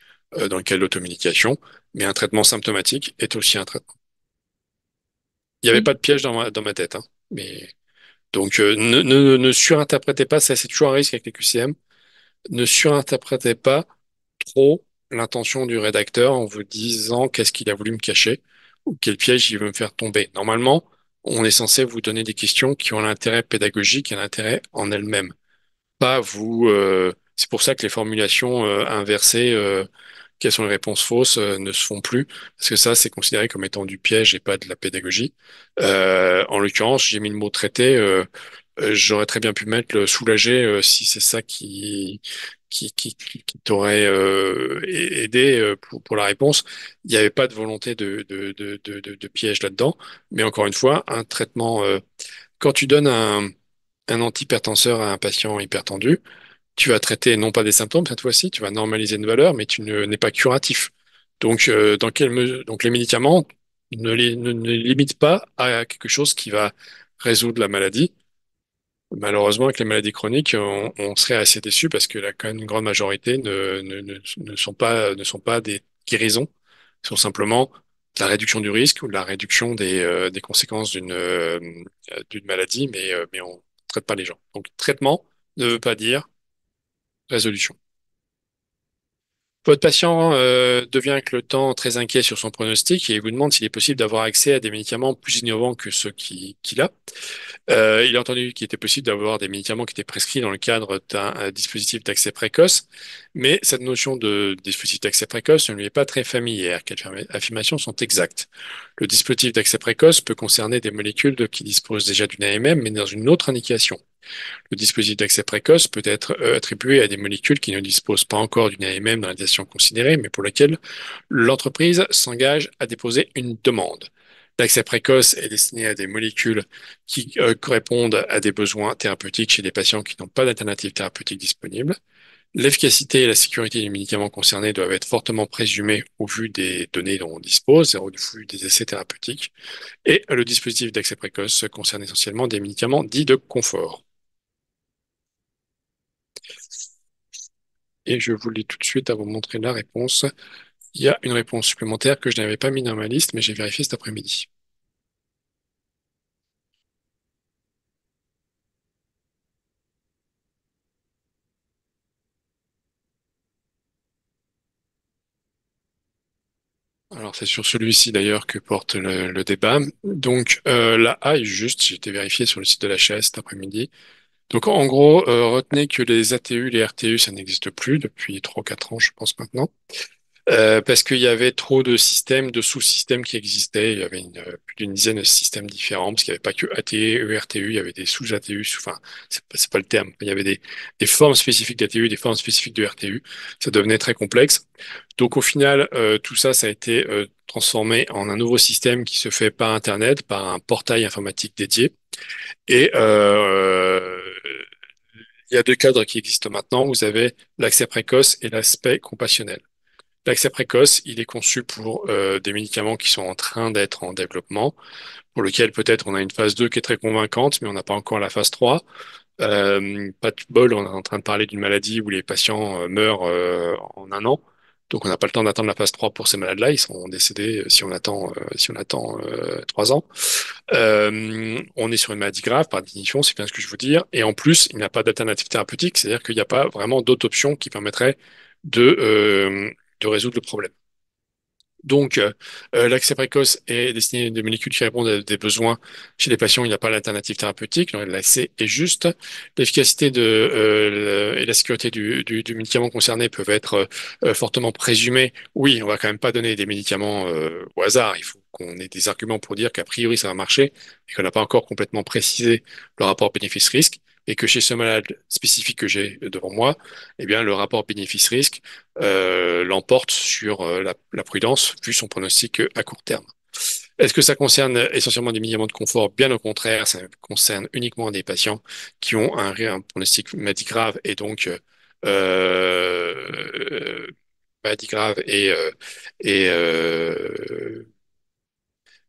S1: dans le cas de l'automédication, mais un traitement symptomatique est aussi un traitement. Il n'y avait
S2: Ok.
S1: pas de piège dans ma tête, hein. Mais donc ne surinterprétez pas, ça c'est toujours un risque avec les QCM. Ne surinterprétez pas trop l'intention du rédacteur en vous disant qu'est-ce qu'il a voulu me cacher ou quel piège il veut me faire tomber. Normalement, on est censé vous donner des questions qui ont l'intérêt pédagogique et l'intérêt en elles-mêmes. Pas vous. C'est pour ça que les formulations inversées, quelles sont les réponses fausses, ne se font plus, parce que ça, c'est considéré comme étant du piège et pas de la pédagogie. En l'occurrence, j'ai mis le mot traité. J'aurais très bien pu mettre le soulager si c'est ça qui t'aurait aidé pour la réponse. Il n'y avait pas de volonté de piège là-dedans. Mais encore une fois, un traitement, quand tu donnes un antihypertenseur à un patient hypertendu, Tu vas traiter non pas des symptômes cette fois-ci, tu vas normaliser une valeur, mais n'es pas curatif. Donc, donc les médicaments ne les limitent pas à quelque chose qui va résoudre la maladie. Malheureusement, avec les maladies chroniques, on serait assez déçu parce que quand même, une grande majorité ne sont pas des guérisons, sont simplement de la réduction du risque ou de la réduction des conséquences d'une maladie, mais on ne traite pas les gens. Donc, traitement ne veut pas dire résolution. Votre patient devient avec le temps très inquiet sur son pronostic et vous demande s'il est possible d'avoir accès à des médicaments plus innovants que ceux qu'il a. Il a entendu qu'il était possible d'avoir des médicaments qui étaient prescrits dans le cadre d'un dispositif d'accès précoce, mais cette notion de dispositif d'accès précoce ne lui est pas très familière. Quelles affirmations sont exactes? Le dispositif d'accès précoce peut concerner des molécules qui disposent déjà d'une AMM, mais dans une autre indication. Le dispositif d'accès précoce peut être attribué à des molécules qui ne disposent pas encore d'une AMM dans l'indication considérée, mais pour laquelle l'entreprise s'engage à déposer une demande. L'accès précoce est destiné à des molécules qui correspondent à des besoins thérapeutiques chez des patients qui n'ont pas d'alternative thérapeutique disponible. L'efficacité et la sécurité du médicament concerné doivent être fortement présumées au vu des données dont on dispose et au vu des essais thérapeutiques. Et le dispositif d'accès précoce concerne essentiellement des médicaments dits de confort. Et je vous lis tout de suite à vous montrer la réponse. Il y a une réponse supplémentaire que je n'avais pas mis dans ma liste, mais j'ai vérifié cet après-midi. Alors c'est sur celui-ci d'ailleurs que porte le débat. Donc la A est juste, j'ai été vérifié sur le site de la l'HAS cet après-midi. Donc en gros, retenez que les ATU, les RTU, ça n'existe plus depuis 3 ou 4 ans, je pense maintenant. Parce qu'il y avait trop de systèmes, de sous-systèmes qui existaient. Il y avait plus d'une dizaine de systèmes différents, parce qu'il n'y avait pas que ATU, RTU, il y avait des sous-ATU, enfin, c'est pas le terme. Il y avait des formes spécifiques d'ATU, des formes spécifiques de RTU. Ça devenait très complexe. Donc au final, tout ça, ça a été transformé en un nouveau système qui se fait par Internet, par un portail informatique dédié. Et il y a deux cadres qui existent maintenant. Vous avez l'accès précoce et l'aspect compassionnel. L'accès précoce, il est conçu pour des médicaments qui sont en train d'être en développement, pour lequel peut-être on a une phase 2 qui est très convaincante, mais on n'a pas encore la phase 3. Pas de bol, on est en train de parler d'une maladie où les patients meurent en un an. Donc on n'a pas le temps d'attendre la phase 3 pour ces malades-là. Ils sont décédés si on attend 3 ans. On est sur une maladie grave, par définition, c'est bien ce que je veux dire. Et en plus, il n'y a pas d'alternative thérapeutique, c'est-à-dire qu'il n'y a pas vraiment d'autres options qui permettraient de résoudre le problème. Donc, l'accès précoce est destiné à des molécules qui répondent à des besoins chez les patients. Il n'y a pas d'alternative thérapeutique. Donc, l'accès est juste. L'efficacité et la sécurité du médicament concerné peuvent être fortement présumées. Oui, on va quand même pas donner des médicaments au hasard. Il faut qu'on ait des arguments pour dire qu'a priori ça va marcher et qu'on n'a pas encore complètement précisé le rapport bénéfice-risque. Et que chez ce malade spécifique que j'ai devant moi, eh bien, le rapport bénéfice-risque l'emporte sur la prudence, vu son pronostic à court terme. Est-ce que ça concerne essentiellement des médicaments de confort? Bien au contraire, ça concerne uniquement des patients qui ont un pronostic maladie grave et donc maladie grave et, euh,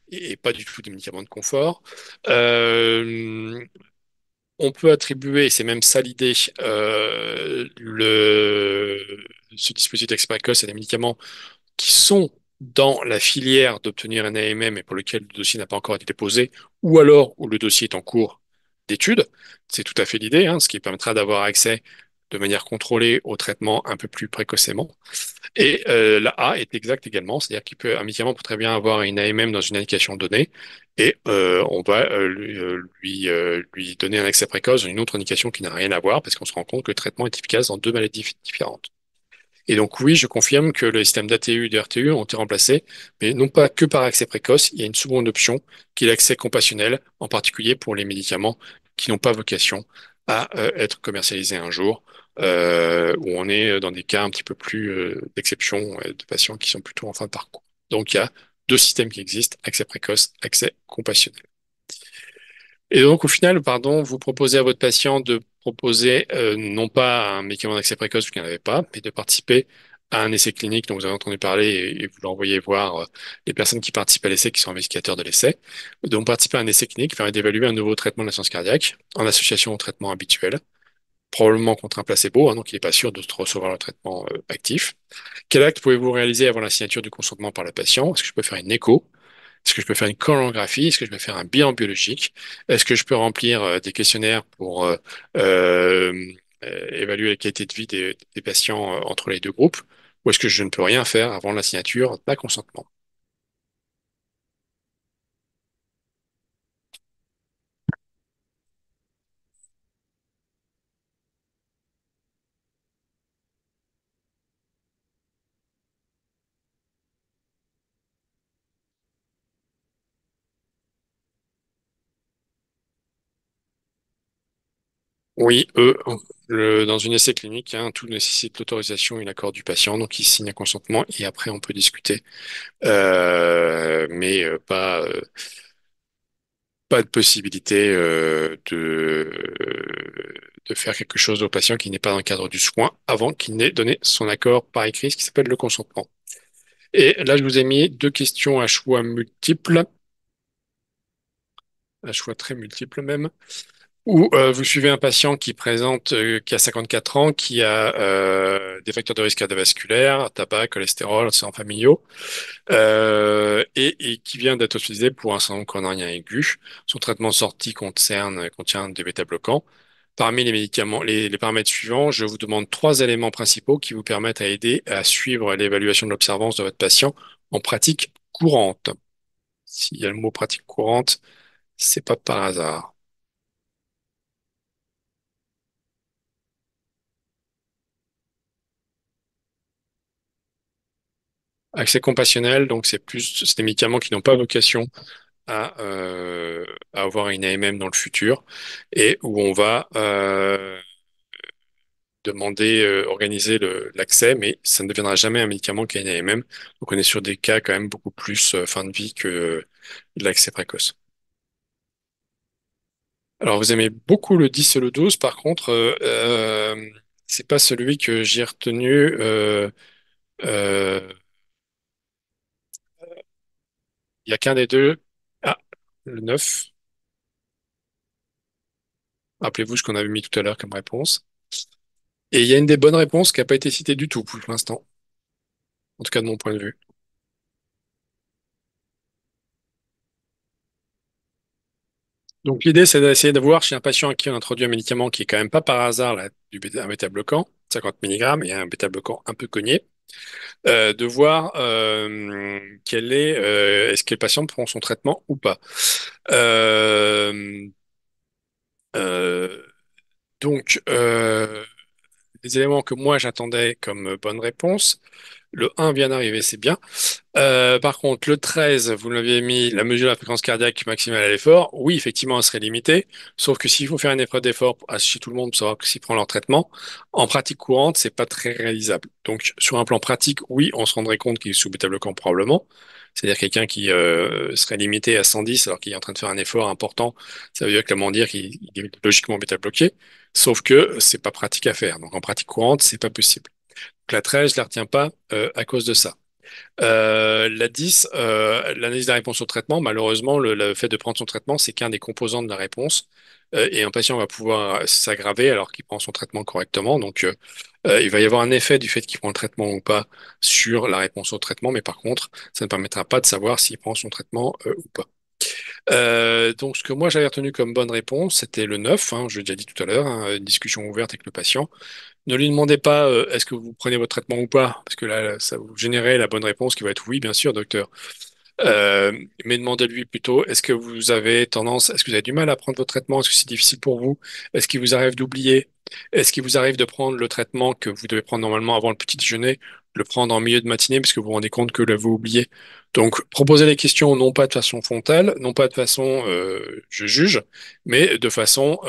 S1: et pas du tout des médicaments de confort. Euh, on peut attribuer, et c'est même ça l'idée, ce dispositif d'expert précoce à des médicaments qui sont dans la filière d'obtenir un AMM et pour lequel le dossier n'a pas encore été déposé, ou alors où le dossier est en cours d'étude. C'est tout à fait l'idée, hein, ce qui permettra d'avoir accès de manière contrôlée au traitement un peu plus précocement. Et la A est exacte également, c'est-à-dire qu'un médicament peut très bien avoir une AMM dans une indication donnée, et on va lui donner un accès précoce dans une autre indication qui n'a rien à voir, parce qu'on se rend compte que le traitement est efficace dans deux maladies différentes. Et donc oui, je confirme que le système d'ATU et de RTU ont été remplacés, mais non pas que par accès précoce, il y a une seconde option qui est l'accès compassionnel, en particulier pour les médicaments qui n'ont pas vocation à être commercialisés un jour, où on est dans des cas un petit peu plus d'exception, de patients qui sont plutôt en fin de parcours. Donc il y a deux systèmes qui existent, accès précoce, accès compassionnel. Et donc au final, pardon, vous proposez à votre patient de proposer non pas un médicament d'accès précoce, parce qu'il n'y en avait pas, mais de participer à un essai clinique dont vous avez entendu parler et vous l'envoyez voir les personnes qui participent à l'essai, qui sont investigateurs de l'essai. Donc participer à un essai clinique qui permet d'évaluer un nouveau traitement de la science cardiaque en association au traitement habituel, probablement contre un placebo, hein, donc il n'est pas sûr de recevoir le traitement actif. Quel acte pouvez-vous réaliser avant la signature du consentement par le patient? Est-ce que je peux faire une écho? Est-ce que je peux faire une colonographie? Est-ce que je peux faire un bilan biologique? Est-ce que je peux remplir des questionnaires pour euh, évaluer la qualité de vie des patients entre les deux groupes? Ou est-ce que je ne peux rien faire avant la signature d'un consentement? Oui, dans une essai clinique, hein, tout nécessite l'autorisation et l'accord du patient, donc il signe un consentement et après on peut discuter. Mais pas de possibilité de faire quelque chose au patient qui n'est pas dans le cadre du soin avant qu'il n'ait donné son accord par écrit, ce qui s'appelle le consentement. Et là, je vous ai mis deux questions à choix multiples, à choix très multiples même, où vous suivez un patient qui a 54 ans, qui a des facteurs de risque cardiovasculaire, tabac, cholestérol, antécédents familiaux, et qui vient d'être hospitalisé pour un syndrome coronarien aigu. Son traitement sorti contient des bêta-bloquants. Parmi les médicaments, les paramètres suivants, je vous demande trois éléments principaux qui vous permettent à aider à suivre l'évaluation de l'observance de votre patient en pratique courante. S'il y a le mot pratique courante, c'est pas par hasard. Accès compassionnel, donc c'est des médicaments qui n'ont pas vocation à avoir une AMM dans le futur et où on va demander, organiser l'accès, mais ça ne deviendra jamais un médicament qui a une AMM. Donc on est sur des cas quand même beaucoup plus fin de vie que de l'accès précoce. Alors vous aimez beaucoup le 10 et le 12, par contre, c'est pas celui que j'ai retenu. Euh, il y a qu'un des deux. Ah, le 9. Rappelez-vous ce qu'on avait mis tout à l'heure comme réponse. Et il y a une des bonnes réponses qui n'a pas été citée du tout pour l'instant, en tout cas de mon point de vue. Donc l'idée, c'est d'essayer de voir chez un patient à qui on introduit un médicament qui est quand même pas par hasard un bêta-bloquant, 50 mg, et un bêta-bloquant un peu cogné, de voir est-ce que le patient prend son traitement ou pas. Euh, euh, donc, les éléments que moi j'attendais comme bonne réponse, le un vient d'arriver, c'est bien. Par contre, le 13, vous l'aviez mis, la mesure de la fréquence cardiaque maximale à l'effort. Oui, effectivement, elle serait limitée. Sauf que s'il faut faire une épreuve d'effort chez tout le monde pour savoir s'il prend leur traitement, en pratique courante, c'est pas très réalisable. Donc, sur un plan pratique, oui, on se rendrait compte qu'il est sous bêta-bloquant probablement. C'est-à-dire quelqu'un qui serait limité à 110 alors qu'il est en train de faire un effort important. Ça veut dire clairement dire qu'il est logiquement bêta-bloqué. Sauf que c'est pas pratique à faire. Donc, en pratique courante, c'est pas possible. Donc, la 13, je la retiens pas à cause de ça. La 10, l'analyse de la réponse au traitement, malheureusement, le fait de prendre son traitement, c'est qu'un des composants de la réponse. Et un patient va pouvoir s'aggraver alors qu'il prend son traitement correctement. Donc, il va y avoir un effet du fait qu'il prend le traitement ou pas sur la réponse au traitement, mais par contre, ça ne permettra pas de savoir s'il prend son traitement ou pas. Donc, ce que moi j'avais retenu comme bonne réponse, c'était le 9, hein, je l'ai déjà dit tout à l'heure, hein, une discussion ouverte avec le patient. Ne lui demandez pas est-ce que vous prenez votre traitement ou pas, parce que là, ça vous générer la bonne réponse qui va être oui, bien sûr, docteur. Euh, mais demandez-lui plutôt est-ce que vous avez du mal à prendre votre traitement? Est-ce que c'est difficile pour vous? Est-ce qu'il vous arrive d'oublier? Est-ce qu'il vous arrive de prendre le traitement que vous devez prendre normalement avant le petit déjeuner, le prendre en milieu de matinée parce que vous vous rendez compte que là vous oubliez? Donc, proposez les questions non pas de façon frontale, non pas de façon je juge, mais de façon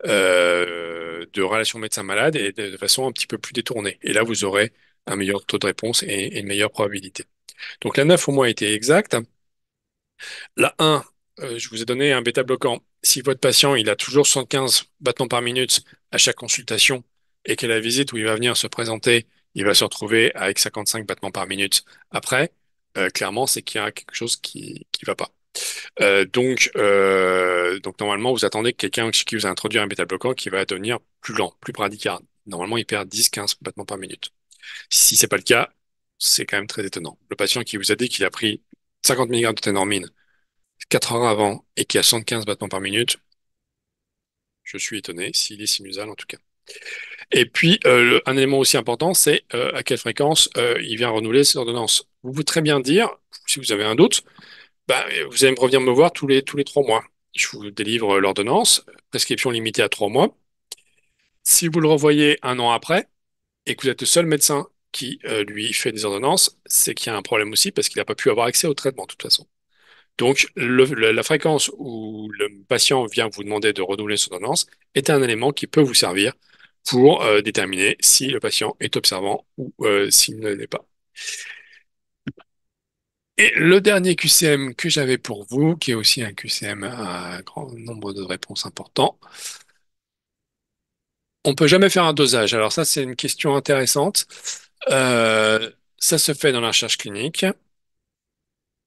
S1: de relation médecin-malade et de façon un petit peu plus détournée. Et là, vous aurez un meilleur taux de réponse et une meilleure probabilité. Donc la 9 au moins était exacte. La 1, je vous ai donné un bêta-bloquant. Si votre patient, il a toujours 75 battements par minute à chaque consultation et qu'à la visite où il va venir se présenter, il va se retrouver avec 55 battements par minute après, clairement, c'est qu'il y a quelque chose qui va pas. Donc normalement, vous attendez que quelqu'un qui vous a introduit un bêta-bloquant qui va devenir plus lent, plus bradycarde. Normalement, il perd 10-15 battements par minute. Si c'est pas le cas, c'est quand même très étonnant. Le patient qui vous a dit qu'il a pris 50 mg de ténormine 4 heures avant et qui a 75 battements par minute, je suis étonné, s'il est sinusal en tout cas. Et puis, un élément aussi important, c'est à quelle fréquence il vient renouveler ses ordonnances. Vous pouvez très bien dire, si vous avez un doute, bah, vous allez me revenir me voir tous les 3 mois. Je vous délivre l'ordonnance, prescription limitée à 3 mois. Si vous le revoyez un an après et que vous êtes le seul médecin qui lui fait des ordonnances, c'est qu'il y a un problème aussi parce qu'il n'a pas pu avoir accès au traitement de toute façon. Donc, la fréquence où le patient vient vous demander de renouveler son ordonnance est un élément qui peut vous servir pour déterminer si le patient est observant ou s'il ne l'est pas. Et le dernier QCM que j'avais pour vous, qui est aussi un QCM à un grand nombre de réponses importants, on peut jamais faire un dosage. Alors ça, c'est une question intéressante. Ça se fait dans la recherche clinique.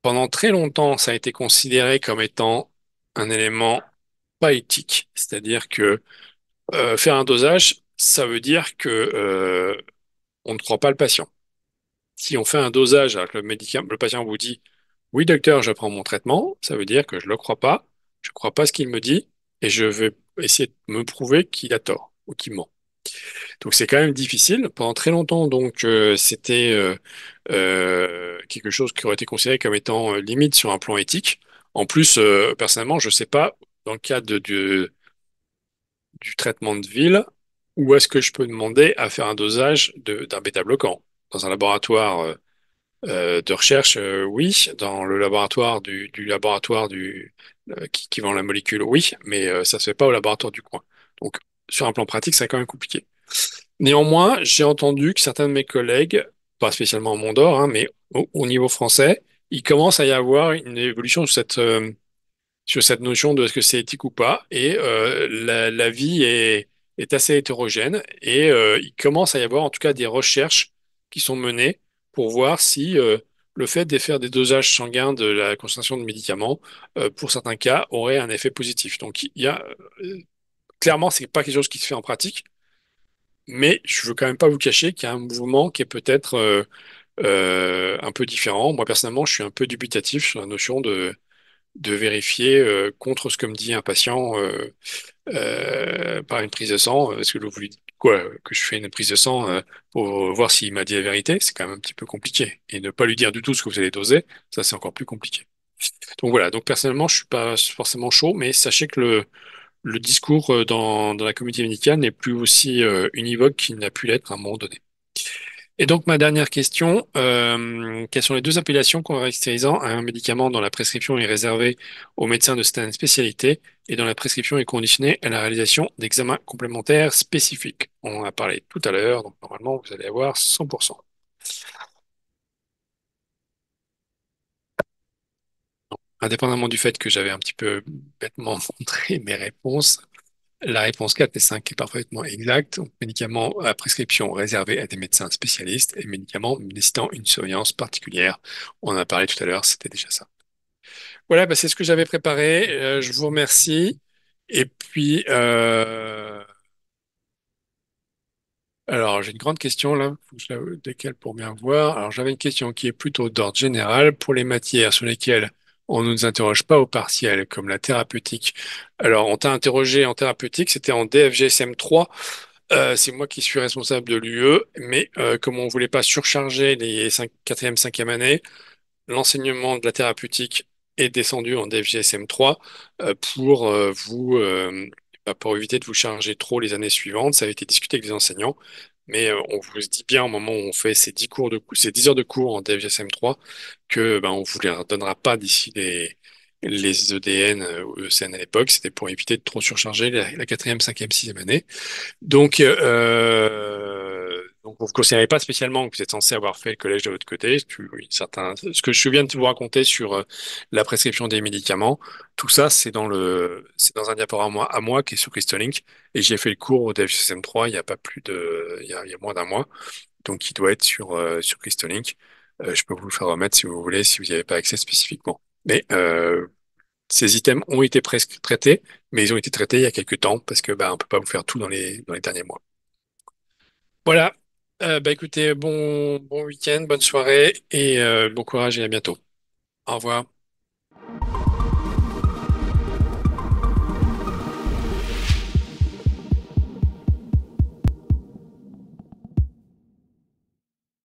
S1: Pendant très longtemps, ça a été considéré comme étant un élément pas éthique. C'est-à-dire que faire un dosage, ça veut dire que on ne croit pas le patient. Si on fait un dosage alors que le patient vous dit, oui, docteur, je prends mon traitement, ça veut dire que je ne le crois pas, je ne crois pas ce qu'il me dit, et je vais essayer de me prouver qu'il a tort ou qu'il ment. Donc c'est quand même difficile. Pendant très longtemps, donc c'était quelque chose qui aurait été considéré comme étant limite sur un plan éthique. En plus, personnellement, je ne sais pas dans le cadre du traitement de ville où est-ce que je peux demander à faire un dosage d'un bêta-bloquant. Dans un laboratoire de recherche, oui. Dans le laboratoire du laboratoire qui vend la molécule, oui. Mais ça se fait pas au laboratoire du coin. Donc, sur un plan pratique, c'est quand même compliqué. Néanmoins, j'ai entendu que certains de mes collègues, pas spécialement au Mont d'Or, hein, mais au niveau français, il commence à y avoir une évolution sur cette notion de est-ce que c'est éthique ou pas. Et la vie est assez hétérogène. Et il commence à y avoir en tout cas des recherches qui sont menées pour voir si le fait de faire des dosages sanguins de la concentration de médicaments, pour certains cas, aurait un effet positif. Donc il y a clairement, c'est pas quelque chose qui se fait en pratique. Mais je veux quand même pas vous cacher qu'il y a un mouvement qui est peut-être un peu différent. Moi, personnellement, je suis un peu dubitatif sur la notion de vérifier contre ce que me dit un patient par une prise de sang. Est-ce que vous lui dites quoi? Que je fais une prise de sang pour voir s'il m'a dit la vérité? C'est quand même un petit peu compliqué. Et ne pas lui dire du tout ce que vous allez doser, ça, c'est encore plus compliqué. Donc voilà, donc personnellement, je suis pas forcément chaud, mais sachez que le discours dans la communauté médicale n'est plus aussi univoque qu'il n'a pu l'être à un moment donné. Et donc, ma dernière question, quelles sont les deux appellations caractérisant un médicament dont la prescription est réservée aux médecins de certaines spécialités et dont la prescription est conditionnée à la réalisation d'examens complémentaires spécifiques? On en a parlé tout à l'heure, donc normalement, vous allez avoir 100%. Indépendamment du fait que j'avais un petit peu bêtement montré mes réponses, la réponse 4 et 5 est parfaitement exacte. Donc, médicaments à prescription réservés à des médecins spécialistes et médicaments nécessitant une surveillance particulière. On en a parlé tout à l'heure, c'était déjà ça. Voilà, bah, c'est ce que j'avais préparé. Je vous remercie. Et puis, alors, j'ai une grande question là, faut que je la décale pour bien voir. Alors, j'avais une question qui est plutôt d'ordre général pour les matières sur lesquelles on ne nous interroge pas au partiel, comme la thérapeutique. Alors, on t'a interrogé en thérapeutique, c'était en DFGSM3. C'est moi qui suis responsable de l'UE, mais comme on voulait pas surcharger les 4e, 5e années, l'enseignement de la thérapeutique est descendu en DFGSM3 pour pour éviter de vous charger trop les années suivantes. Ça a été discuté avec les enseignants, mais on vous dit bien au moment où on fait ces 10 heures de cours en DFGSM3 que on vous les redonnera pas d'ici les EDN ou ECN à l'époque. C'était pour éviter de trop surcharger la 4e, 5e, 6e année. Donc vous ne considérez pas spécialement que vous êtes censé avoir fait le collège de votre côté. Oui, ce que je viens de vous raconter sur la prescription des médicaments, tout ça, c'est dans un diaporama à moi qui est sur Crystolink. Et j'ai fait le cours au DFSM3 il y a pas plus de, il y a moins d'un mois. Donc, il doit être sur Crystolink. Je peux vous le faire remettre si vous voulez, si vous n'y avez pas accès spécifiquement. Mais ces items ont été presque traités, mais ils ont été traités il y a quelques temps parce que bah, on peut pas vous faire tout dans les derniers mois. Voilà. Bah écoutez, bon week-end, bonne soirée et bon courage et à bientôt. Au revoir.